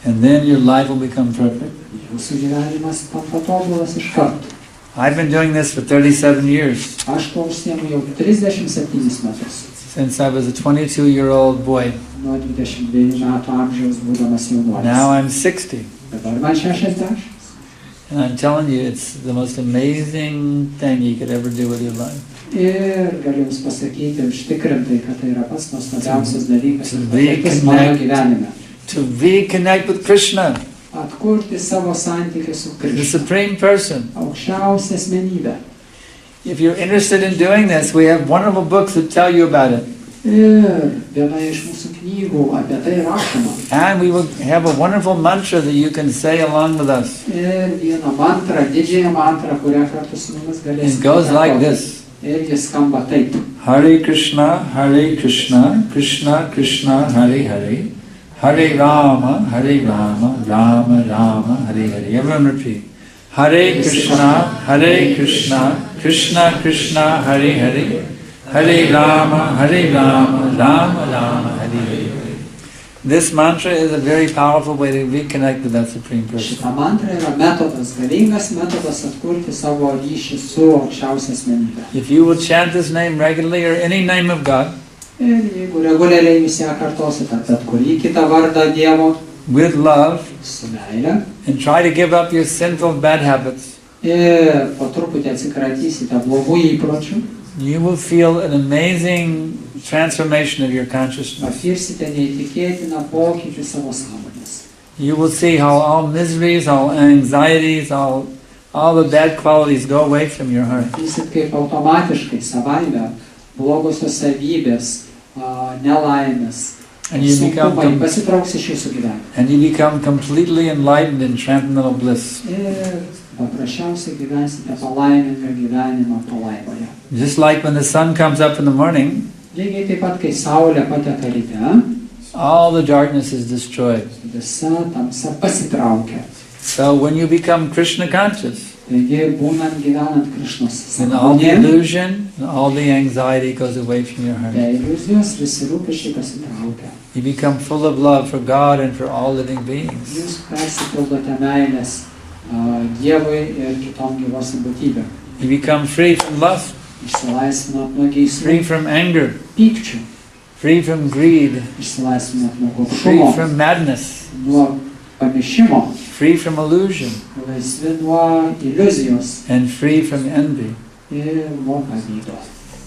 And then your life will become perfect. Jūsų gyvenimas tampa tobulas iš karto. I've been doing this for 37 years. Aš to užsiemu jau 37 metus. Since I was a 22-year-old boy. Nuo 22 metų amžiaus būdamas jaunuolis. Now I'm 60. Dabar man 60. And I'm telling you, it's the most amazing thing you could ever do with your life. Ir galiu jums pasakyti užtikrintai, kad tai yra pats nuostabiausias dalykas ir patirtis mano gyvenime. To reconnect with Krishna. Atkurti savo santykį su The Krishna. Supreme Person. Aukščiausia asmenybė. If you're interested in doing this, we have wonderful books that tell you about it. Ir viena iš mūsų knygų apie tai rašoma. And we will have a wonderful mantra that you can say along with us. Ir vieną mantrą, didžiąją mantrą, kurią kartu su mumis galėsite. It goes like this. Ir jis skamba taip. Hare Krishna, Krishna Krishna, Hare Hare. Hare Rama, Rama Rama, Hare Hare. Everyone repeat. Hare Krishna, Krishna Krishna, Hare Hare. Hare Rama, Rama Rama, Hare Hare. This mantra is a very powerful way to reconnect with that Supreme Person. Šita mantra yra metodas, galingas metodas atkurti savo ryšį su aukščiausia asmenybė. If you will chant this name regularly or any name of God, Ir jeigu reguliariai jūs ją kartosite, bet kurį kitą vardą Dievo, with love, su meile, and try to give up your sinful bad habits, ir po truputį atsikratysite blogų įpročių, you will feel an amazing transformation of your consciousness. patirsite neįtikėtiną pokytį savo sąmonės. You will see how all miseries, all anxieties, all the bad qualities go away from your heart. Matysit, kaip automatiškai savaime blogosios savybės, nelaimės, And you sunkumai become pasitrauks iš jūsų gyvenimo. and you become completely enlightened in transcendental bliss. Ir paprasčiausiai gyvensite palaimingą gyvenimą palaimoje. Just like when the sun comes up in the morning, Lygiai taip pat, kai saulė pateka ryte, all the darkness is destroyed. visa tamsa pasitraukia. So when you become Krishna conscious, Taigi, būnant gyvenant Krišnos then all the sąmonėje, illusion and all the anxiety goes away from your heart. be iliuzijos visi rūpesčiai pasitraukia. You become full of love for God and for all living beings. Jūs persipildote meilės Dievui ir kitom gyvosiam būtybėm. You become free from lust, Išsilaisvinot nuo geismų, free from anger, pykčių, free from greed, išsilaisvinot nuo free gobšumo, from madness, nuo pamišimo, free from illusion, laisvi nuo iliuzijos and free from envy. ir nuo pavydo.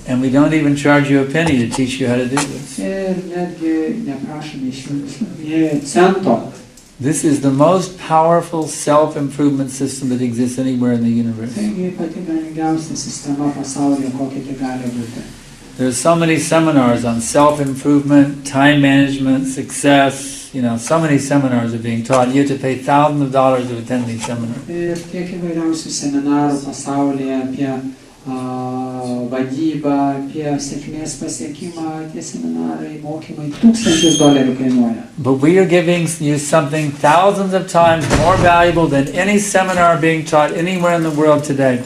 And we don't even charge you a penny to teach you how to do this. Ir netgi neprašome iš jūsų nė cento. This is the most powerful self-improvement system that exists anywhere in the universe. Taigi pati galingiausia sistema pasaulyje, kokia tai gali būti. There's so many seminars on self-improvement, time management, success. You know, so many seminars are being taught. You have to pay thousands of dollars to attend these seminars. Ir tiek įvairiausių seminarų pasaulyje apie vadybą, apie sėkmės pasiekimą, tie seminarai, mokymai $1000 kainuoja. But we are giving you something thousands of times more valuable than any seminar being taught anywhere in the world today.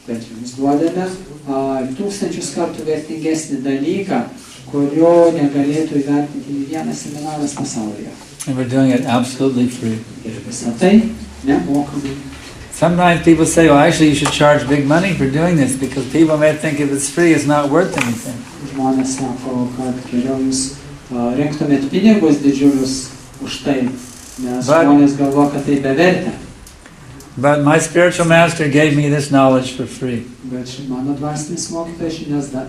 Bet jums duodame 1000 kartų vertingesnį dalyką, kurio negalėtų įvertinti nei vienas seminaras pasaulyje. And we're doing it absolutely free. Ir visą tai nemokamai. Sometimes people say, well, actually you should charge big money for doing this because people may think if it's free, it's not worth anything. Žmonės sako, kad geriau jūs rinktumėt pinigus didžiulius už tai, nes žmonės galvo, kad tai bevertė. But my spiritual master gave me this knowledge for free. Bet mano dvasinis mokytojas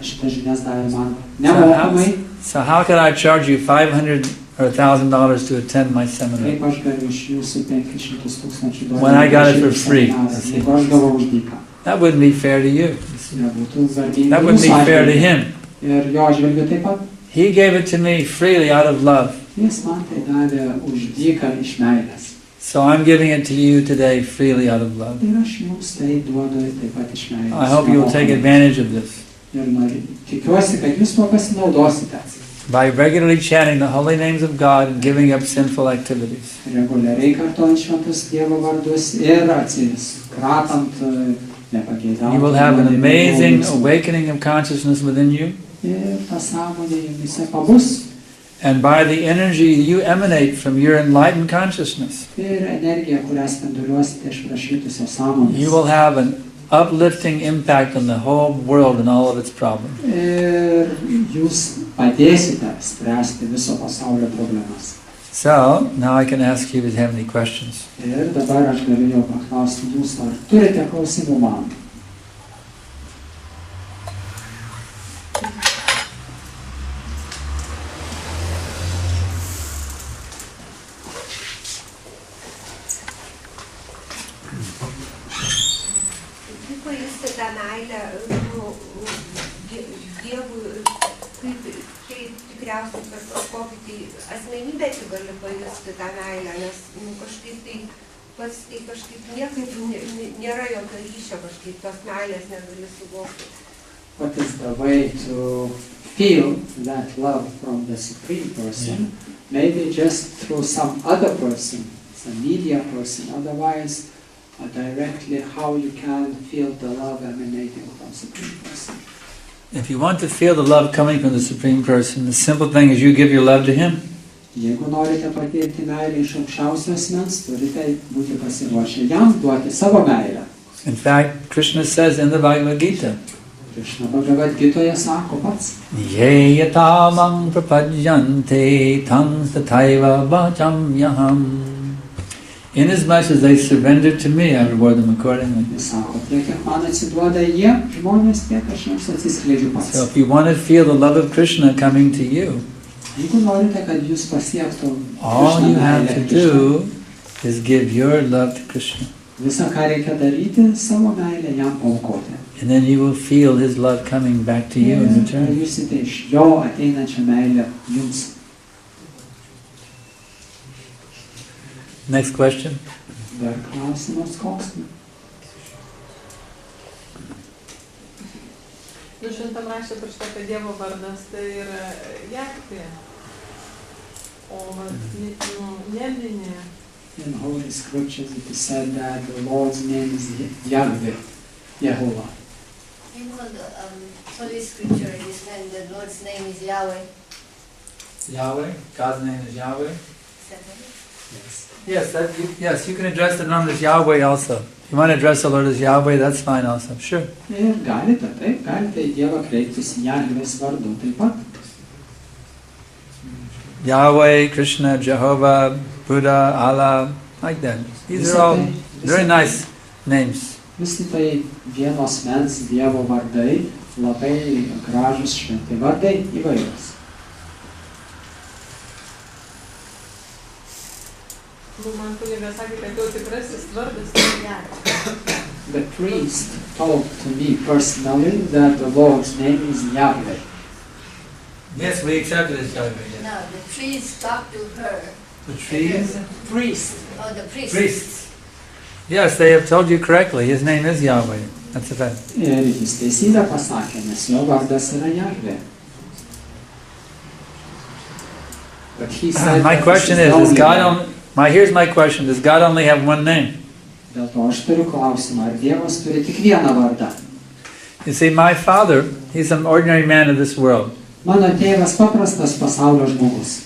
šitą žinias davė man nemokamai. So how could I charge you $500 or $1,000 to attend my seminar? Kaip aš galiu iš jūsų $500,000 When I got it for free. Jeigu aš gavau už dyką. That wouldn't be fair to you. Nebūtų garbinga That wouldn't be jūsų fair to atžvilgiu. him. Ir jo atžvilgiu taip pat. He gave it to me freely out of love. Jis man tai davė už dyką iš meilės. So I'm giving it to you today freely out of love. Ir aš jums tai duodu taip pat iš meilės. I hope you'll take advantage of this. Ir tikiuosi, kad jūs tuo pasinaudosite. By regularly chanting the holy names of God and giving up sinful activities. Reguliariai kartojant šventus Dievo vardus ir atsikratant nepageidautų. You will have an amazing awakening of consciousness within you. Ir ta sąmonė jumise pabus. And by the energy you emanate from your enlightened consciousness, Ir energija, kurią spinduliuosite iš prašytusios sąmonės. you will have an uplifting impact on the whole world and all of its problems. Ir jūs padėsite spręsti viso pasaulio problemas. So, now I can ask you if you have any questions. Ir dabar aš galiu jau paklausti jūs, ar turite klausimų man? tą meilę Dievui, kaip tai tikriausiai per kokį tai asmenybę tu gali pajusti tą meilę, nes kažkaip tai pats tai kažkaip niekaip nėra jokio ryšio, kažkaip tos meilės negali suvokti. What is the way to feel that love from the Supreme Person? Maybe just through some other person, some media person, otherwise directly how you can feel the love emanating from the Supreme Person. If you want to feel the love coming from the Supreme Person, the simple thing is you give your love to Him. Jeigu norite patirti meilę iš aukščiausio asmens, turite būti pasiruošę jam duoti savo meilę. In fact, Krishna says in the Bhagavad Gita, Krishna Bhagavad Gitoje sako pats, Ye yatamang prapajyante tang tathaiva vachamyaham. Inasmuch as they surrender to me, I reward them accordingly. Jis sako, tiek kiek man atsiduoda jie, žmonės, tiek aš jiems atsiskleidžiu pats. So if you want to feel the love of Krishna coming to you, Jeigu norite, kad jūs pasiektų all Krishna you have meilę to Krishna, do is give your love to Krishna. Visa, ką reikia daryti, savo meilę jam paaukoti. And then you will feel His love coming back to you in return. Jusite iš jo ateinančią meilę jums. Next question. Dar klausimas koks? Šventam rašte parašyta, kad Dievo vardas tai yra Jahvė, o neminė. In Holy Scriptures it is said that the Lord's name is Yahweh, Yehovah. In Holy Scripture it is when the Lord's name is Yahweh. Yahweh? God's name is Yahweh? Yes. Yes, you can address the Lord as Yahweh also. If you want to address the Lord as Yahweh, that's fine also. Sure. Ir galite į Dievą kreiptis Jahvės vardu taip pat. Yahweh, Krishna, Jehovah, Buddha, Allah, like that. These are all very nice names. Visi tai vienos mens Dievo vardai, labai gražus šventi vardai įvairūs. Man kunigas sakė, kad jau tikrasis vardas tai Jahve. The priest told to me personally that the Lord's name is Yahweh. Yes, we accept it as Yahweh. No, the priest talked to her. The trees? Priest. Oh, the priest. Priests. Yes, they have told you correctly. His name is Yahweh. That's a fact. Ir jis teisybę pasakė, nes jo vardas yra Jahvė. But he said My question is God here's my question. Does God only have one name? Dėl to aš turiu klausimą, ar Dievas turi tik vieną vardą? You see, my father, he's an ordinary man of this world. Mano tėvas paprastas pasaulio žmogus.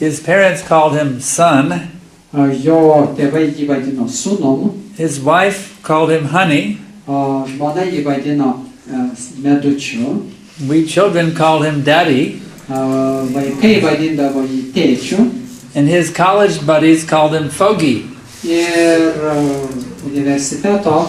His parents called him son. Jo tėvai jį vadino sūnum, His wife called him honey. žmona jį vadino medučiu, We children called him daddy. vaikai vadindavo jį tėčiu And his college buddies called him fogey. ir universiteto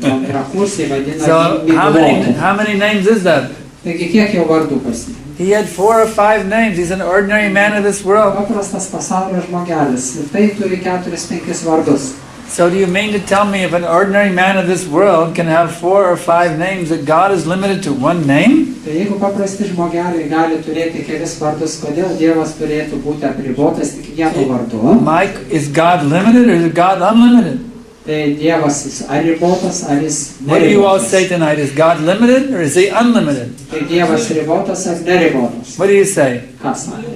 bendrakursiai vadina So jį miglotu. how many names is that? Taigi kiek jau vardų pas jį? He had 4 or 5 names. He's an ordinary man of this world. Paprastas pasaulio žmogelis. Ir tai turi 4-5 vardus. So do you mean to tell me if an ordinary man of this world can have 4 or 5 names that God is limited to one name? Tai jeigu paprasti žmogeliai gali turėti kelis vardus, kodėl Dievas turėtų būti apribotas tik vienu vardu? Mike, is God limited or is God unlimited? Tai Dievas jis ar ribotas, ar jis What do you all neribotas? say tonight? Is God limited or is he unlimited? Tai Dievas ribotas ar neribotas? What do you say? Ką sakė?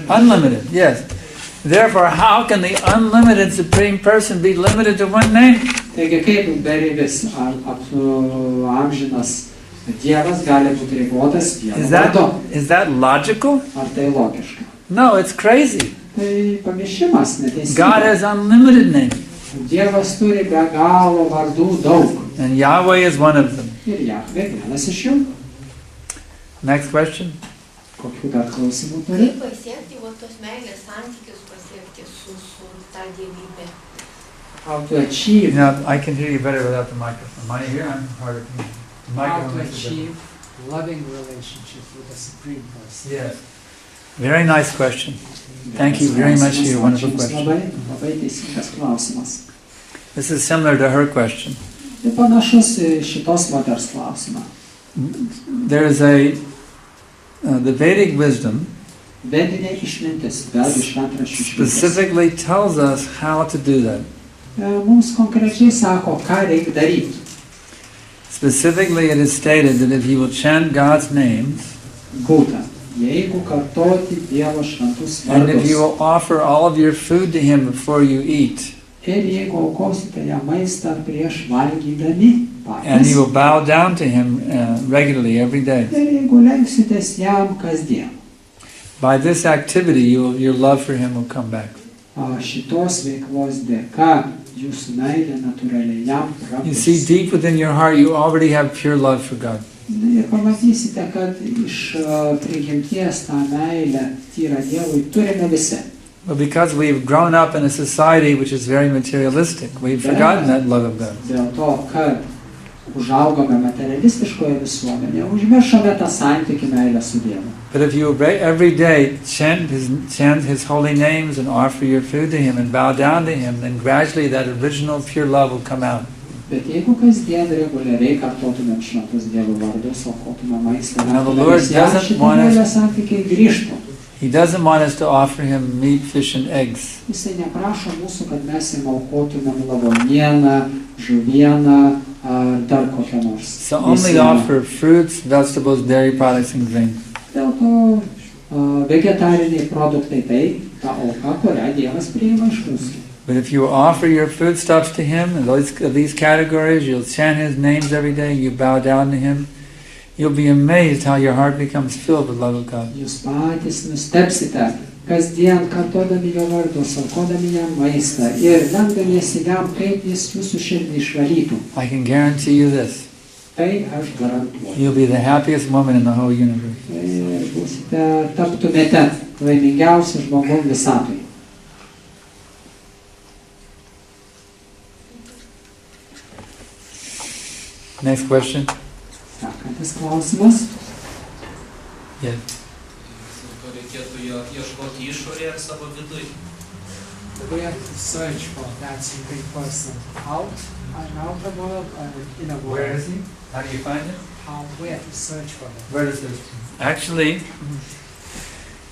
Unlimited, yes. Therefore, how can the unlimited supreme person be limited to one name? Taigi kaip beribis ar amžinas Dievas gali būti ribotas vienu vardu? Is that logical? Ar tai logiška? No, it's crazy. Tai pamišimas, God neteisingas. has unlimited names, Dievas turi be galo vardų daug. and Yahweh is one of them. Ir Jahvė vienas iš jų. Next question. Kokių dar klausimų turi? Kaip pasiekti va tos meilės santykius pasiekti su ta dievybė? How to achieve, Now, I can hear you better without the microphone. Mine here, I'm harder to hear. The how microphone to makes a difference. achieve loving relationship with the Supreme Person. Yes. Very nice question. Thank you very much for your wonderful question. Labai teisingas klausimas. This is similar to her question. Tai panašus į šitos moters klausimą. There is the Vedic wisdom Vedinė išmintis, vedų šventraščių išmintis. specifically tells us how to do that. Mums konkrečiai sako, ką reikia daryti. Specifically, it is stated that if you will chant God's names, Būtent, jeigu kartoti Dievo šventus and if you vardus will offer all of your food to Him before you eat, ir jeigu aukosite jam maistą prieš valgydami and patys you will bow down to Him regularly every day, ir jeigu lenksitės jam kasdien, by this activity, your love for Him will come back. šitos veiklos dėka jūsų meilė natūraliai jam You see, prabus. deep within your heart, you already have pure love for God. Ir pamatysite, kad iš prigimties tą meilę tyrą Dievui turime visi. But because we've grown up in a society which is very materialistic, we've forgotten that love of God. Dėl to, kad užaugome materialistiškoje visuomenėje, užmiršome tą santykį meilę su Dievu. But if you every day chant His holy names and offer your food to Him and bow down to Him, then gradually that original pure love will come out. Bet jeigu kasdien reguliariai kartotumėm šventus Dievo vardus, aukotumėm maistą, Now the Lord doesn't šitie want us- meilės santykiai grįžtų. He doesn't want us to offer Him meat, fish, and eggs. Jisai neprašo mūsų, kad mes jam aukotumėm lavonieną, žuvieną ar dar kokią nors. So only Jisai- offer fruits, vegetables, dairy products, and grain. Dėl to vegetariniai produktai tai ta auka, kurią Dievas priima iš mūsų. But if you offer your foodstuffs to Him, in these categories, you'll chant His names every day, you bow down to Him, you'll be amazed how your heart becomes filled with love of God. Jūs patys nustebsite, kasdien kartodami jo vardus, aukodami jam maistą ir lengdamiesi jam, kaip jis jūsų širdį išvalytų. I can guarantee you this. Tai aš garantuoju. You'll be the happiest woman in the whole universe. Ir būsite, taptumėte laimingiausiu žmogum visatui. Next question. Sekantis klausimas. Yeah. Reikėtų jo ieškoti išorėje ar savo viduje? We have to search for that supreme person out the world or in the world. Where is he? How do you find him? We have to search for him. Where does this? Actually,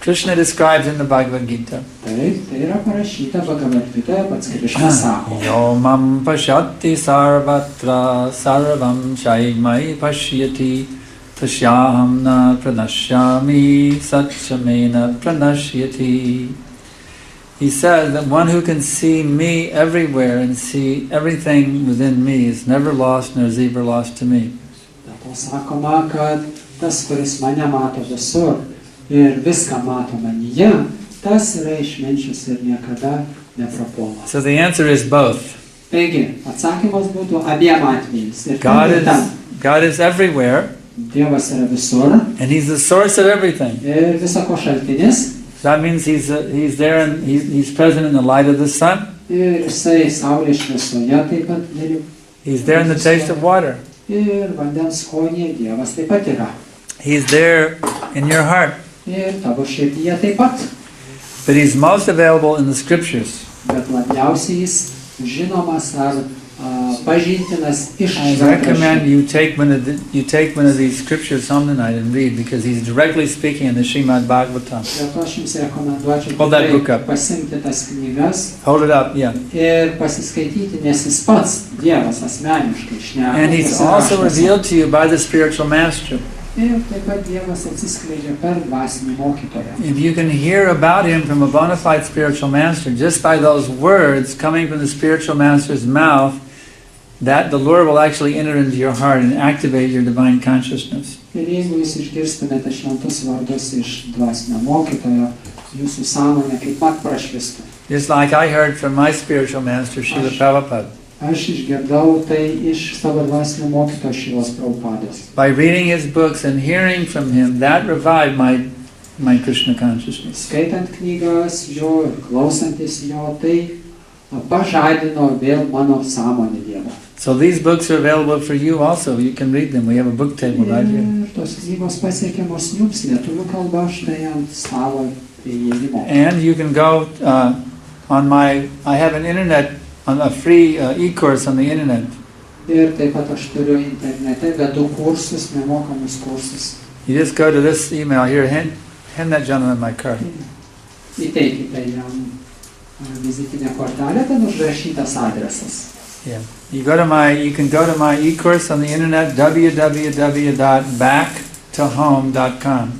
Krishna describes in the Bhagavad Gita. Taip, tai yra parašyta Bhagavad Gita, pats Krishna sako. Yo mam pashyati sarvatra sarvam shaimai pashyati tashyaham na pranashyami satchamena pranashyati. He says that one who can see me everywhere and see everything within me is never lost nor is ever lost to me. Sakoma, kad tas, kuris mane mato visur ir viską mato manyje, tas yra išminčius ir niekada neprapuola. So the answer is both. Taigi, atsakymas būtų abiem atvejais. Ir God is everywhere. Dievas yra visur. And He's the source of everything. Ir visako šaltinis. That means He's there and He's present in the light of the sun. Ir jisai saulės šviesoje taip pat dalyvauja. He's there in the taste of water. Ir vandens skonyje Dievas taip pat yra. He's there in your heart. Ir tavo širdyje taip pat. But He's most available in the scriptures. Bet labiausiai jis žinomas ar pažintinas iš I recommend you take one of these scriptures home tonight and read, because He's directly speaking in the Srimad Bhagavatam. Aš jums rekomenduočiau Hold that book up. Pasimti tas knygas. Hold it up, yeah. Ir pasiskaityti, nes jis pats Dievas asmeniškai šneka. And He's also revealed to you by the spiritual master. Ir taip pat Dievas atsiskleidžia per dvasinį mokytoją. If you can hear about Him from a bona fide spiritual master, just by those words coming from the spiritual master's mouth, that the Lord will actually enter into your heart and activate your divine consciousness. Ir jeigu jūs išgirstumėte šventus vardus iš dvasinio mokytojo, jūsų sąmonė kaip pat prašvistų. Just like I heard from my spiritual master, Srila Prabhupada. Aš išgirdau tai iš savo dvasinio mokytojo Šrilos Prabhupados. By reading his books and hearing from him, that revived my Krishna consciousness. Skaitant knygas jo ir klausantis jo, tai pažadino vėl mano sąmonę Dievą. So these books are available for you also. You can read them. We have a book table right here. Ir tos knygos pasiekiamos jums lietuvių kalba, štai ant stalo įėjimo. And you can go I have an internet, on a free e-course on the internet. Ir taip pat aš turiu internete vedu kursus, nemokamus kursus. You just go to this email here, hand that gentleman my card. Įteikite jam vizitinę kortelę, ten užrašytas adresas. Yeah. You can go to my e-course on the internet, www.backtohome.com.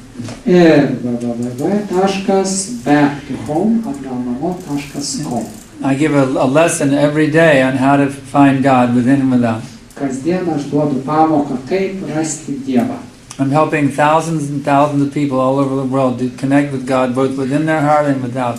Ir www.backtohome.com. I give a lesson every day on how to find God within and without. Kasdien aš duodu pamoką, kaip rasti Dievą. I'm helping thousands and thousands of people all over the world to connect with God both within their heart and without.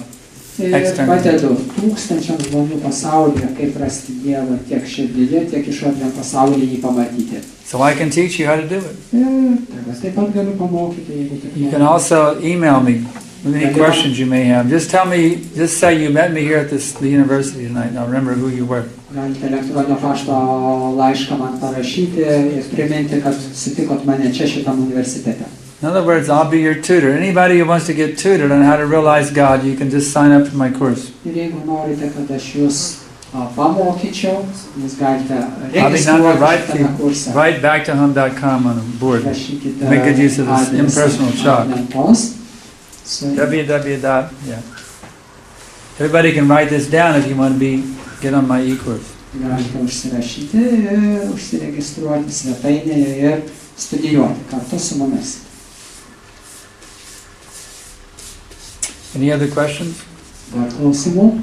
Ir padedu tūkstančiams žmonių pasaulyje, kaip rasti Dievą tiek širdyje, tiek išoriniam pasaulyje jį pamatyti. So I can teach you how to do it. Ir taip pat galiu pamokyti, jeigu tik You can also email me with any questions you may have. Just say you met me here at the university tonight, and I'll remember who you were. Galite elektroninio pašto laišką man parašyti ir priminti, kad sutikot mane čia šitam universitete. In other words, I'll be your tutor. Anybody who wants to get tutored on how to realize God, you can just sign up for my course. Ir jeigu norite, kad aš jūs pamokyčiau, jūs galite I'll be registruoti šitame kurse. right backtohome.com on the board. Make good use of this impersonal chalk. Yeah. Everybody can write this down if you want to get on my e-course. Galite užsirašyti ir užsiregistruoti svetainėje ir studijuoti kartu su mumis. Any other questions? Dar klausimų?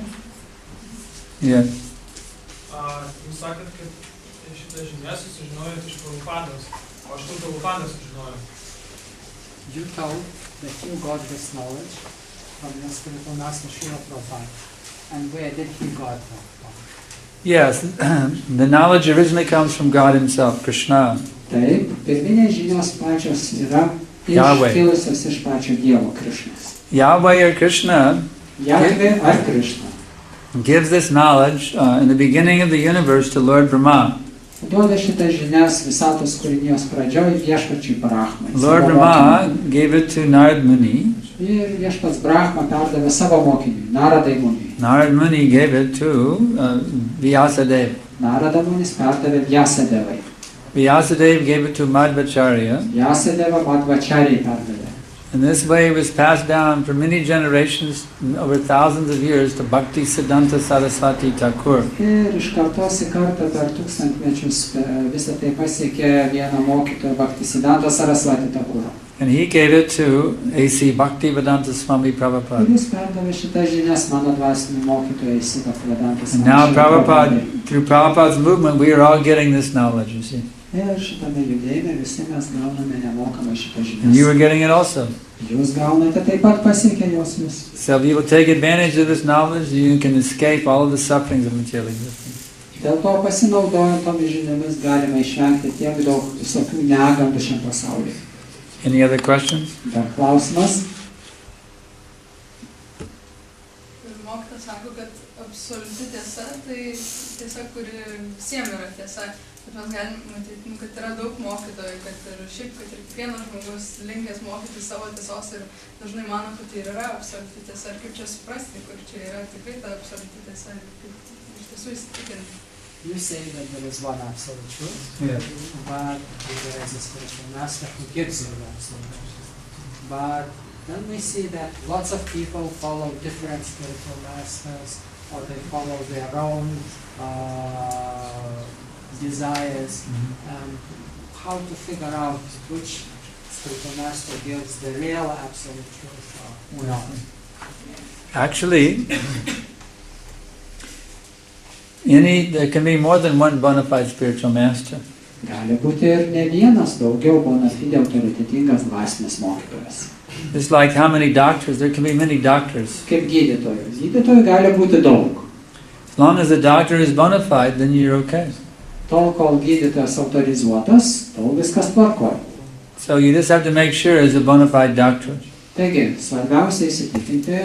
Yeah. Jūs sakėt, kad šitą žinią sužinojot iš Prabhupados, o aš kur Prabhupadas sužinojau? You told that you got this knowledge from your spiritual master Srila Prabhupada. And where did he got that from? Yes, the knowledge originally comes from God Himself, Krishna. Taip, pirminės žinios pačios yra iškilusios iš pačio Dievo Krishnas. Yahweh or Krishna Yahweh ar Krishna gives this knowledge in the beginning of the universe to Lord Brahma. duoda šitas žinias visatos kūrinijos pradžioj viešpačiui Brahmai. Lord Brahma gave it to Narad Muni. Ir viešpats Brahma perdavė savo mokiniui, Naradai Muniui. Narad Muni gave it to Vyasadeva. Narada Munis perdavė Vyasadevai. Vyasadeva gave it to Madhvacharya. Vyasadeva Madhvacharyai perdavė. And this way it was passed down for many generations, over thousands of years, to Bhakti Siddhanta Saraswati Thakur. Ir iš kartos į kartą per tūkstantmečius visą tai pasiekė vieną mokytoją Bhakti Siddhanta Saraswati Thakur. And he gave it to A.C. Bhaktivedanta Swami Prabhupada. Ir jis perdavė šitas žinias mano dvasinių mokytojų A.C. Bhaktivedanta And now Prabhupada, through Prabhupada's movement, we are all getting this knowledge, you see. Ir šitame judėjime visi mes gauname nemokamai šitą And you žinias. are getting it also. Jūs gaunate taip pat pasiekę jos vis. So if you will take advantage of this knowledge, you can escape all of the sufferings of material existence. Dėl to pasinaudojant tomis žiniomis galime išvengti tiek daug visokių negandų šiam pasaulyje. Any other questions? Dar klausimas? Mokytojas sako, kad absoliuti tiesa, tai tiesa, kuri visiems yra tiesa. Bet mes galim matyti, kad yra daug mokytojų, kad ir šiaip, kad ir kiekvienas žmogus linkęs mokyti savo tiesos ir dažnai mano, kad tai yra absoliuti tiesa. Ir kaip čia suprasti, kur čia yra tikrai ta absoliuti tiesa ir kaip iš tiesų įsitikinti. You say that there is one absolute truth, Yeah. but there is a spiritual master who gives you the absolute truth. But then we see that lots of people follow different spiritual masters, or they follow their own desires, and how to figure out which spiritual master gives the real absolute truth or not. Actually, there can be more than one bona fide spiritual master. Gali būti ir ne vienas, daugiau bona fide autoritetingas dvasinis mokytojas. It's like how many doctors, there can be many doctors. Kaip gydytojų. Gydytojų gali būti daug. As long as the doctor is bona fide, then you're okay. Tol, kol gydytojas autorizuotas, tol viskas tvarkoja. So you just have to make sure as a bona fide doctor. Taigi, svarbiausia įsitikinti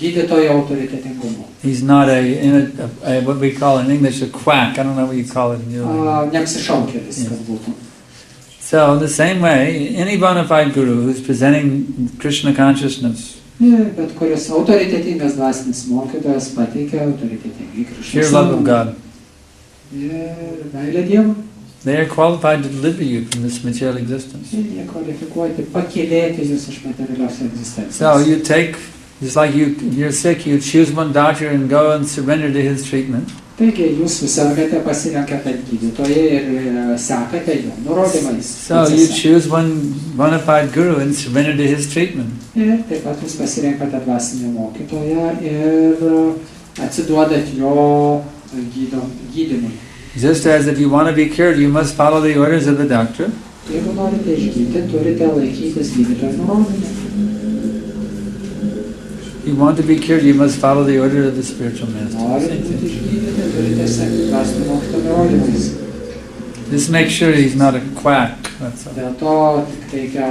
gydytojo autoritetingumu. He's not a what we call in English a quack. I don't know what you call it in your language. Neapsišaukėlis, kad būtų. So the same way, any bona fide guru who's presenting Krishna consciousness, Bet kuris autoritetingas dvasinis mokytojas pateikia autoritetingai pure love of God, ir meilė Dievui. they are qualified to deliver you from this material existence. Ir jie kvalifikuoti pakylėti jūs iš materialios So egzistencijos. you take, just like you're sick, you choose one doctor and go and surrender to his treatment. Taigi, jūs susirgate, pasirenkate gydytoją ir sekate jo nurodymais. So you choose one bona fide guru and surrender to his treatment. Ir taip pat jūs pasirenkate dvasinį mokytoją ir atsiduodat jo gydymui. Just as if you want to be cured, you must follow the orders of the doctor. Jeigu norite išgydyti, turite laikytis gydytojo nurodymų. You want to be cured, you must follow the order of the spiritual master. Norite būti išgydyti, turite sekti dvasinio mokytojo nurodymais. Just make sure he's not a quack. That's all. Dėl to tik reikia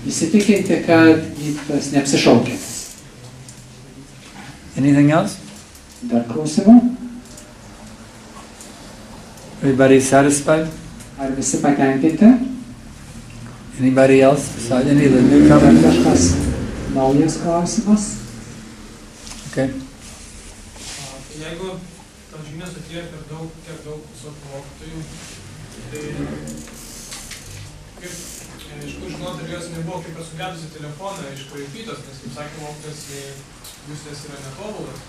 įsitikinti, kad gydytojas neapsišaukėtas. Anything else? Dar klausimų? Everybody satisfied? Ar visi patenkinti? Anybody else besides any of the Ar newcomers? kažkas naujas klausimas? Okay. Jeigu tos žinios atėjo tiek daug visokių mokytojų, tai kaip, iš kur žinoti, ar jos nebuvo kaip ir sugedusi telefoną iškraipytos, nes, kaip sakė mokytojas, būstas yra netobulas.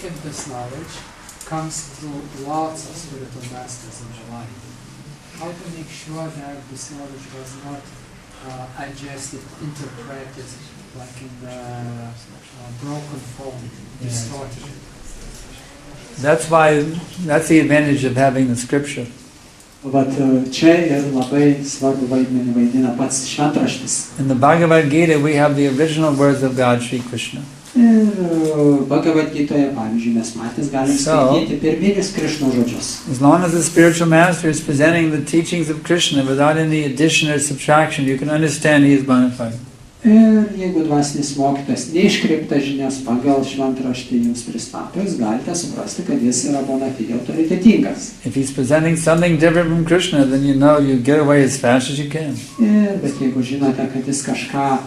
If this knowledge comes through lots of spiritual masters in the life, how to make sure that this knowledge was not adjusted, interpreted, like in the broken form, distorted? That's the advantage of having the scripture. Vat čia ir labai svarbu vaidmenį vaidina pats šventraštis. In the Bhagavad Gita, we have the original words of God, Sri Krishna. Ir Bhagavad Gitoje, pavyzdžiui, mes matys galim skaityti pirminius Krishno žodžius. As long as the spiritual master is presenting the teachings of Krishna without any addition or subtraction, you can understand he is bona fide. Ir jeigu dvasinis mokytojas neiškreiptas žinias pagal šventraštį jums pristato, jūs galite suprasti, kad jis yra bona fide autoritetingas. If he's presenting something different from Krishna, then you know you get away as fast as you can. Bet jeigu žinote, kad jis kažką,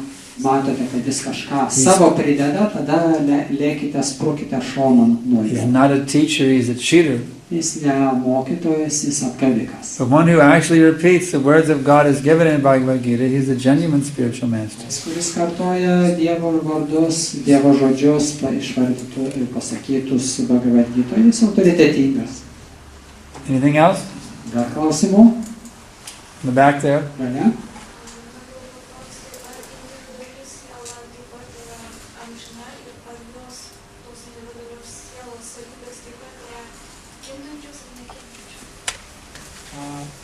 matote, kad jis kažką savo prideda, tada lėkite, sprukite šonan nuo He's jo. not a teacher, he's a cheater. Jis ne mokytojas, jis apgavikas. But one who actually repeats the words of God is given in Bhagavad Gita, he's a genuine spiritual master. Tas, kuris kartoja Dievo vardus, Dievo žodžius, išvardytų ir pasakytus Bhagavad Gita, jis autoritetingas. Anything else? Dar klausimų? In the back there? Gale?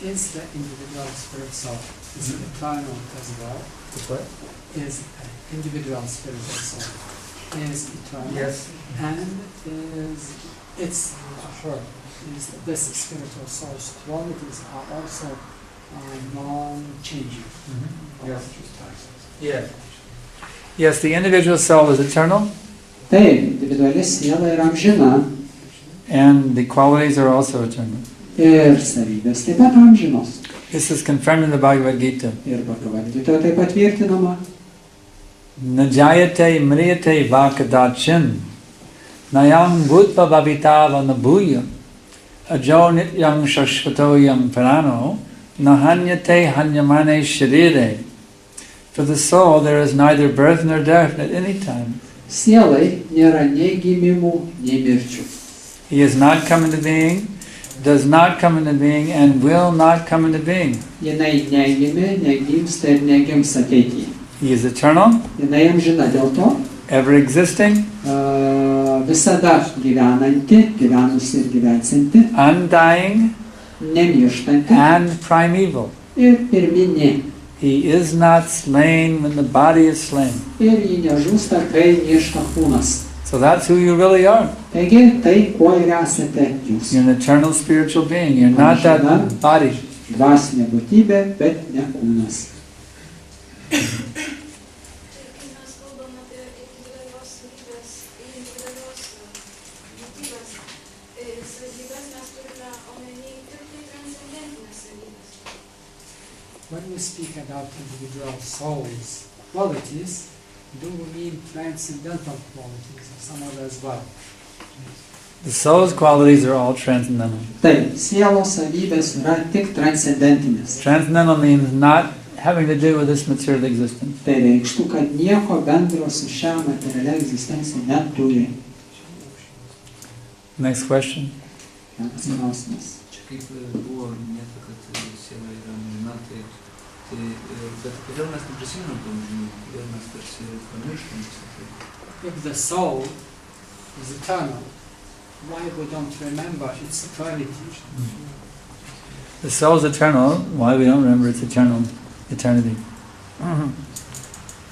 Is the individual spirit soul, is it eternal as well? What? Is individual spiritual soul, is eternal? Yes. And is its is this spiritual soul's qualities are also non-changing? Yes. Yes. Yes, the individual soul is eternal. Taip, individuali siela yra amžina. And the qualities are also eternal. Ir savybės taip pat amžinos. This is confirmed in the Bhagavad Gita. Ir Bhagavad Gita taip pat tvirtinama. Najayate mriyate vakadachin nayam bhutva bhavitava nabhuya ajo nityam shashvatoyam prano nahanyate hanyamane sharire. For the soul there is neither birth nor death at any time. Sielai nėra nei gimimų, nei mirčių. He has not come into being, does not come into being, and will not come into being. Jinai negimė, negimsta ir negims ateityje. He is eternal, Jinai amžina dėl to, ever existing, visada gyvenanti, gyvenusi ir gyvensinti, undying, nemirštanti and primeval. ir pirminė. He is not slain when the body is slain. Ir ji nežūsta, kai miršta kūnas. So that's who you really are. Taigi, tai kuo ir esate jūs. You're an eternal spiritual being. You're not that body. Dvasinė būtybė, bet ne kūnas. When we speak about individual souls qualities, do we mean transcendental qualities or some other as well? The soul's qualities are all transcendental. Taip, sielos savybės yra tik transcendentinės. Transcendental means not having to do with this material existence. Tai reikštų, kad nieko bendro su šia materialia egzistencija neturi. Next question. Vienas klausimas. Čia kaip buvo minėta, kad siela yra amžina, bet kodėl mes neprisimenam tų amžinų, kodėl mes tarsi pamirštam visą tai? If the soul is eternal, why we don't remember its eternity? The soul is eternal. Why we don't remember its eternity?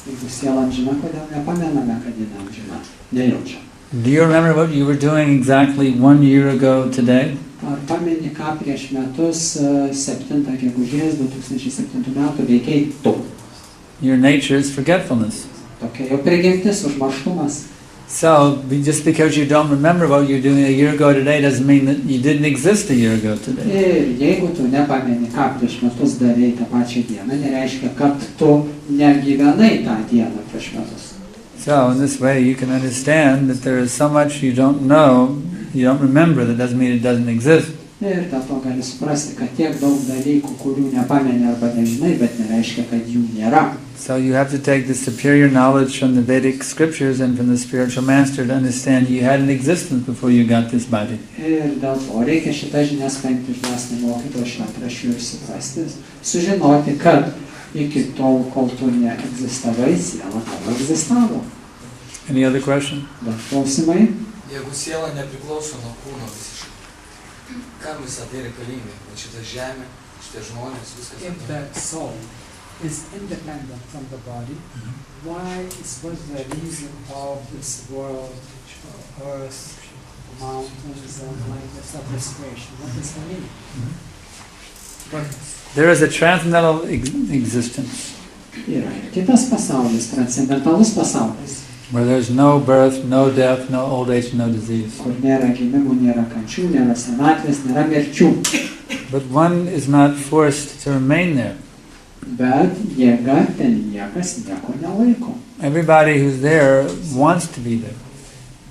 Jeigu siela amžina, kodėl nepamename, kad ji amžina? Nejaučiam. Do you remember what you were doing exactly 1 year ago today? Ar pameni, ką prieš metus 7 gegužės 2007 metų veikiai tu? Your nature is forgetfulness. Tokia jau prigimtis, užmarštumas. So, just because you don't remember what you were doing a year ago today doesn't mean that you didn't exist a year ago today. Ir jeigu tu nepameni, ką prieš metus darei tą pačią dieną, nereiškia, kad tu negyvenai tą dieną prieš metus. So, in this way you can understand that there is so much you don't know, you don't remember, that doesn't mean it doesn't exist. Ir dėl to gali suprasti, kad tiek daug dalykų, kurių nepameni arba nežinai, bet nereiškia, kad jų nėra. So you have to take the superior knowledge from the Vedic scriptures and from the spiritual master to understand you had an existence before you got this body. Ir dėl to reikia šitą žinias paimti iš dvasinio mokytojo šventraščių ir suprasti, sužinoti, kad iki tol, kol tu neegzistavai, siela tavo egzistavo. Any other question? Dar klausimai? Jeigu siela nepriklauso nuo kūno visiškai, kam visą tai reikalinga? Va šitą žemę, šitie žmonės, viskas. If the soul is independent from the body, why is what the reason of this world, earth, mountains, and like this of respiration? What is the meaning? There is a transcendental existence. Yra ir kitas pasaulis, transcendentalus pasaulis, where there's no birth, no death, no old age, no disease. kur nėra gimimų, nėra kančių, nėra senatvės, nėra mirčių. But one is not forced to remain there. Bet jėga ten niekas nieko nelaiko. Everybody who's there wants to be there.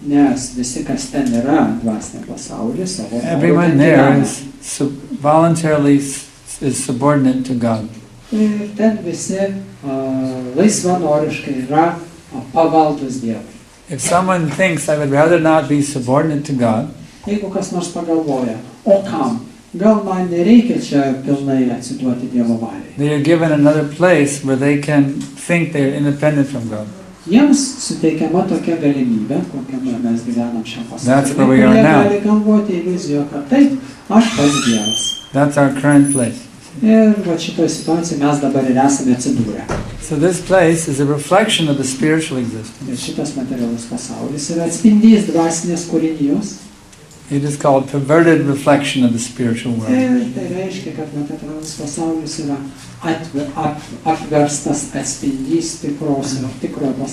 Nes visi, kas ten yra dvasinė pasaulyje, savo Everyone there is voluntarily is subordinate to God. Ir ten visi laisvanoriškai yra pavaldus Dievui. If someone thinks I would rather not be subordinate to God, Jeigu kas nors pagalvoja, o kam? Gal man nereikia čia pilnai atsiduoti Dievo valiai. they are given another place where they can think they're independent from God. Jiems suteikiama tokia galimybė, kokiame mes gyvenam šią That's pasaulyje. where we are Jie now. gali galvoti iliuziją, kad taip, aš pats Dievas. That's our current place. Ir va šitoje situacijoje mes dabar ir esame atsidūrę. So this place is a reflection of the spiritual existence. Ir šitas materialus pasaulis yra atspindys dvasinės kūrinijos. It is called perverted reflection of the spiritual world. Ir tai reiškia, kad materialus pasaulis yra apverstas atspindys tikrojo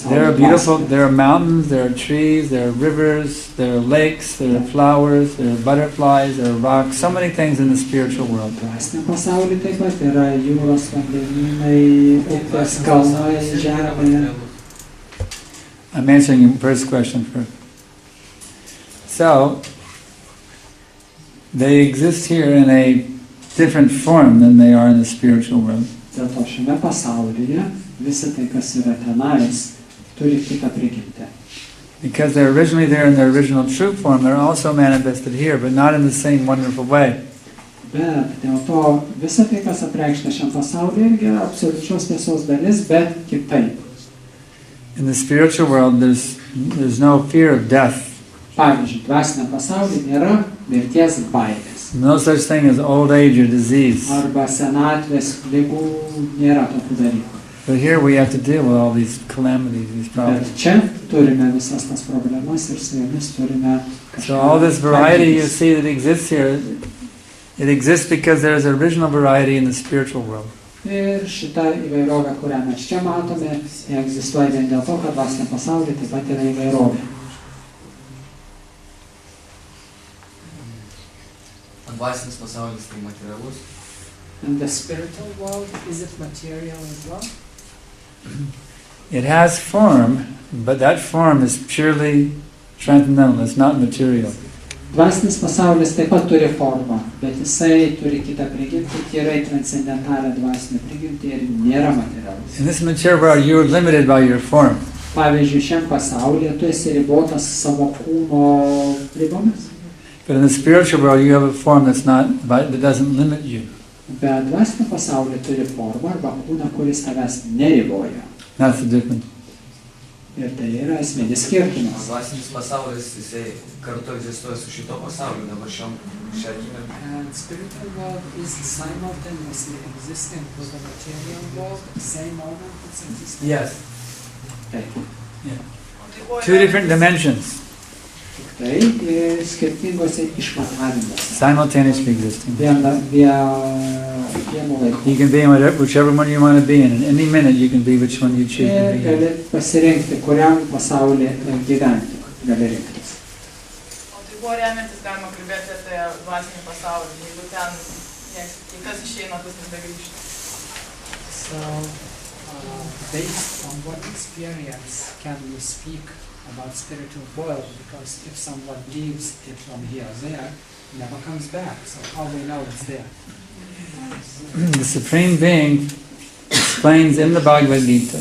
There are pasaulio beautiful, dvasinės. there are mountains, there are trees, there are rivers, there are lakes, there are flowers, there are butterflies, there are rocks, so many things in the spiritual world. Dvasinė pasaulyje taip pat yra jūros, vandenynai, upės, kalnai, žemė. I'm answering your first question first. So, they exist here in a different form than they are in the spiritual world. Dėl to šiame pasaulyje visa tai, kas yra tenais, turi kitą prigimtį. Because they're originally there in their original true form, they're also manifested here, but not in the same wonderful way. Bet dėl to visa tai, kas apreikšta šiam pasaulyje, irgi yra absoliučios tiesos dalis, bet kitaip. In the spiritual world, there's no fear of death. Pavyzdžiui, dvasinė pasaulyje nėra mirties baimės. No such thing as old age or disease. Arba senatvės ligų nėra tokių dalykų. But here we have to deal with all these calamities, these problems. Bet čia turime visas tas problemas ir su jomis turime So all this variety you see that exists here, it exists because there is original variety in the spiritual world. Ir šita įvairovė, kurią mes čia matome, egzistuoja vien dėl to, kad dvasinė pasaulyje taip pat yra įvairovė. Dvasinis pasaulis tai materialus. And the spiritual world, is it material as well? It has form, but that form is purely transcendental, it's not material. Dvasinis pasaulis taip pat turi formą, bet jisai turi kitą prigimtį, tyrai transcendentalią dvasinę prigimtį ir nėra materialus. In this material world, you're limited by your form. Pavyzdžiui, šiam pasaulyje tu esi ribotas savo kūno ribomis, But in the spiritual world, you have a form that doesn't limit you. bet dvasinio pasaulyje turi formą arba kūną, kuris tavęs neriboja. That's the difference. Ir tai yra esminis skirtumas. Dvasinis pasaulis, jisai kartu egzistuoja su šito pasauliu, dabar šią akimirką. And spiritual world is simultaneously existing with the material world at the same moment it's existing. Yes. Taip. Yeah. Two different dimensions, Tai skirtingose išmatavimuose. simultaneously existing. Vienu laiku. You can be in whichever one you want to be in. In any minute, you can be which one you choose to Ir be in. gali pasirinkti, kuriam pasaulyje gyventi. Gali rinktis. O tai buvo remiantis, galima kalbėti apie dvasinį pasaulį. Jeigu ten, kai kas išeina, tas nebegrįžta. So, based on what experience can you speak about spiritual world? Because if someone leaves it from here or there, never comes back. So how we know it's there? The Supreme Being explains in the Bhagavad Gita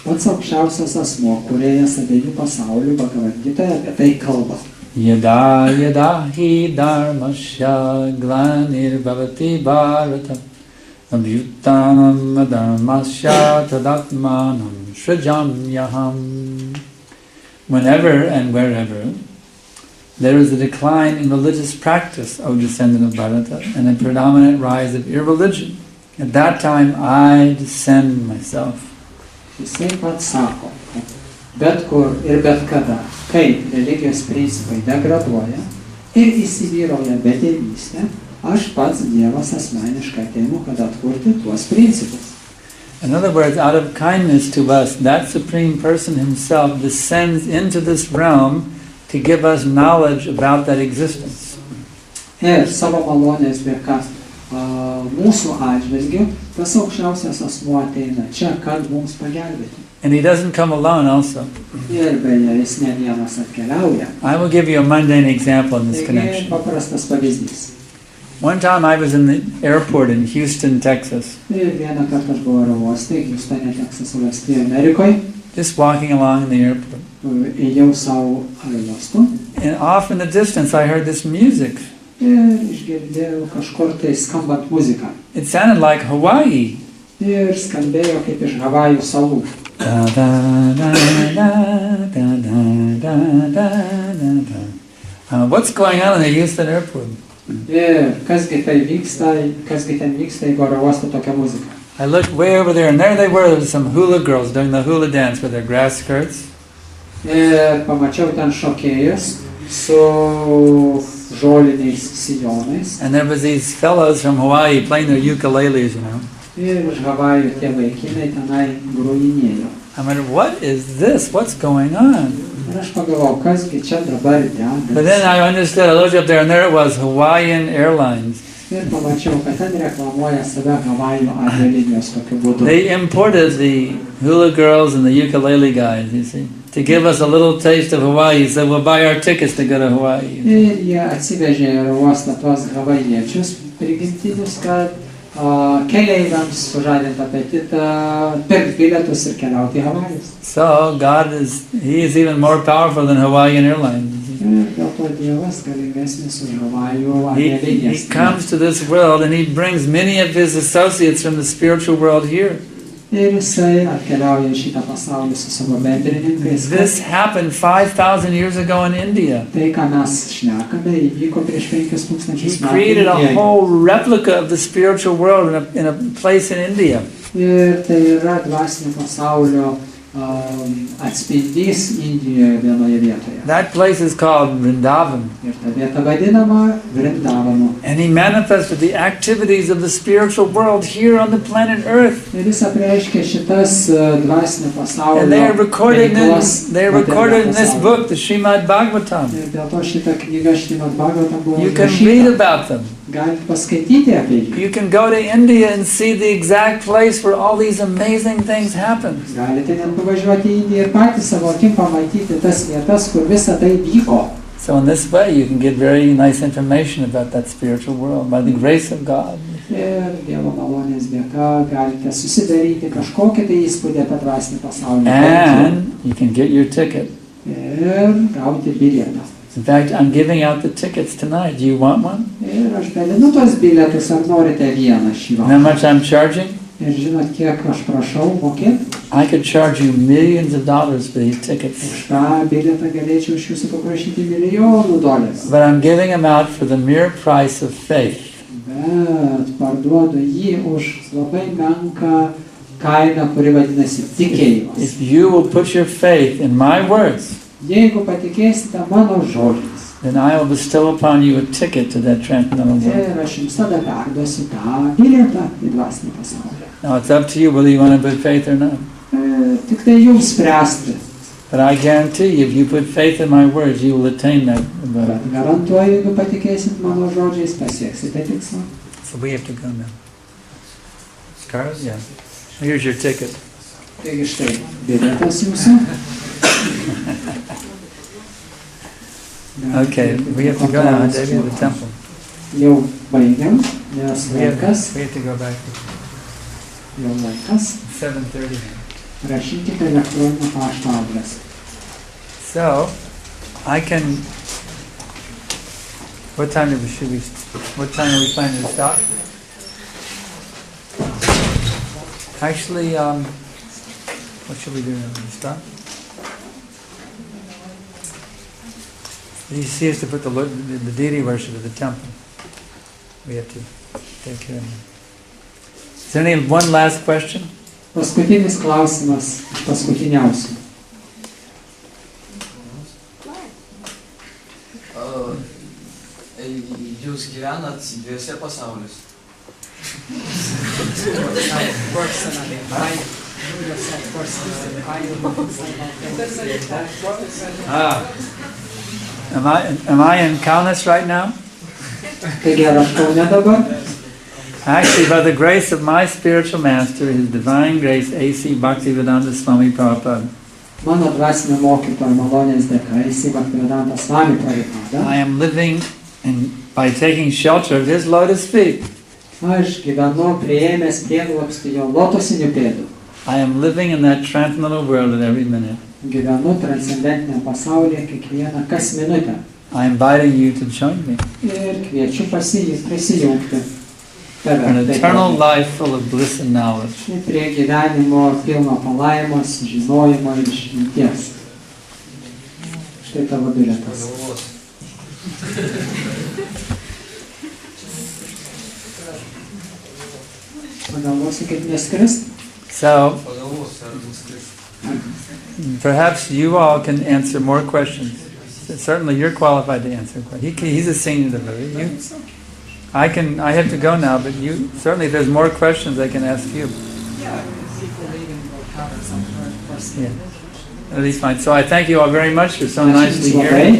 Pats aukščiausias asmo, kūrėjas abiejų pasaulių Bhagavad Gitoje apie tai kalba. Yada yada hi dharmasya glanirvavati bharata abhyutanam dharmasya tadatmanam shrajamyaham. Whenever and wherever there is a decline in religious practice, O descendant of Bharata, and a predominant rise of irreligion, at that time I descend myself. Jisai pats sako, kad bet kur ir bet kada, kai religijos principai degraduoja ir įsivyrauja bedievyste, aš pats Dievas asmeniškai ateinu, kad atkurti tuos principus. In other words, out of kindness to us, that Supreme Person himself descends into this realm to give us knowledge about that existence. Ir savo malonės dėka mūsų atžvilgiu tas aukščiausias asmuo ateina čia, kad mums pagelbėtų. And he doesn't come alone also. Ir beje, jis ne vienas atkeliauja. I will give you a mundane example in this connection. Paprastas pavyzdys. One time I was in the airport in Houston, Texas. Ir vieną kartą aš buvau oro uoste, Houstone, Teksaso valstijoje Amerikoje. Just walking along in the airport. Ėjau savo uostu. And off in the distance I heard this music. Ir išgirdėjau kažkur tai skambant muziką. It sounded like Hawaii. Ir skambėjo kaip iš Havajų salų. Da, da, da, da, da, da, da, da. What's going on in the Houston airport? Ir kasgi ten vyksta, jeigu oro uoste tokia muzika. I looked way over there, and there they were some hula girls doing the hula dance with their grass skirts. Ir pamačiau ten šokėjus su žoliniais sijonais. And there was these fellows from Hawaii playing their ukuleles, you know. Ir iš Havajų tie vaikinai tenai grojinėjo. I wondered, what is this? What's going on? Ir aš pagalvojau, kasgi čia dabar dedasi. But then I understood, I looked up there, and there it was, Hawaiian Airlines. Ir pamačiau, kad ten reklamuoja save Havajų avialinijos tokiu būdu. They imported the hula girls and the ukulele guys, you see, to give us a little taste of Hawaii. So we'll buy our tickets to go to Hawaii. Ir jie atsivežė į oro uostą tuos havajiečius prigimtinius, kad keleiviams sužadint apetitą, pirkti bilietus ir keliauti į Havajus. So God He is even more powerful than Hawaiian Airlines. Ir dėl to Dievas galingesnis už Havajų avialinijas. He comes to this world and He brings many of His associates from the spiritual world here. Ir jisai atkeliauja į šitą pasaulį su savo bendrininkais. This happened 5,000 years ago in India. Tai, ką mes šnekame, įvyko prieš 5,000 He metų. created a whole replica of the spiritual world in a place in India. Ir tai yra dvasinio pasaulio atspindys Indijoje vienoje vietoje. That place is called Vrindavan. Ir ta vieta vadinama Vrindavanu. And He manifested the activities of the spiritual world here on the planet Earth. Ir jis apreiškė šitas dvasinio pasaulio And they are recorded veiklas in this book, the Srimad Bhagavatam. Ir dėl to šitą knygą Srimad Bhagavatam buvo You can read about them. Galite paskaityti apie jį. You can go to India and see the exact place where all these amazing things happen. Galite net nuvažiuoti į Indiją ir patys savo akim pamatyti tas vietas, kur visa tai vyko. So in this way you can get very nice information about that spiritual world by the grace of God. Ir Dievo malonės dėka galite susidaryti kažkokį tai įspūdį apie dvasinį pasaulį. And you can get your ticket. Ir gauti bilietą. In fact, I'm giving out the tickets tonight. Do you want one? Ir aš dalinu tos bilietus, ar norite vieną šį How vakarą. much I'm charging? Ir žinot, kiek aš prašau mokėti? I could charge you millions of dollars for these tickets. Už tą bilietą galėčiau iš jūsų paprašyti milijonų dolerių. But I'm giving them out for the mere price of faith. Bet parduodu jį už labai menką kainą, kuri vadinasi tikėjimas. If you will put your faith in my words, Jeigu patikėsite mano žodžiais, then I will bestow upon you a ticket to that transcendental world. ir aš jums tada perduosiu tą bilietą į dvasinį pasaulį. Now it's up to you whether you want to put faith or not. Tik tai jums spręsti. But I guarantee you, if you put faith in my words, you will attain that. Bet garantuoju, jeigu patikėsit mano žodžiais, pasieksite tikslą. So we have to go now. Carlos? Yeah. Here's your ticket. Taigi štai, bilietas jūsų. Okay, we have to go now. They have the temple. Jau baigiam, nes We have laikas, to go back. jau laikas. 7:30. Rašykite elektroninio pašto adresą. So, I can. What time are we planning to stop? Actually, what should we do now? We stop? You see us to put the deity worship at the temple. We have to take care of it. Is there any one last question? Paskutinis klausimas iš paskutiniausių. Jūs gyvenat dviejose pasauliuose. Am I in Kaunas right now? Actually, by the grace of my spiritual master, His Divine Grace, A.C. Bhaktivedanta Swami Prabhupada, I am living by taking shelter of His lotus feet. I am living in that transcendental world at every minute. I am inviting you to join me. An eternal life full of bliss and knowledge. So, perhaps you all can answer more questions. Certainly you're qualified to answer questions. He's a senior devotee. I have to go now, but you certainly, if there's more questions, I can ask you. Yeah, at least fine. So I thank you all very much for so nicely hearing.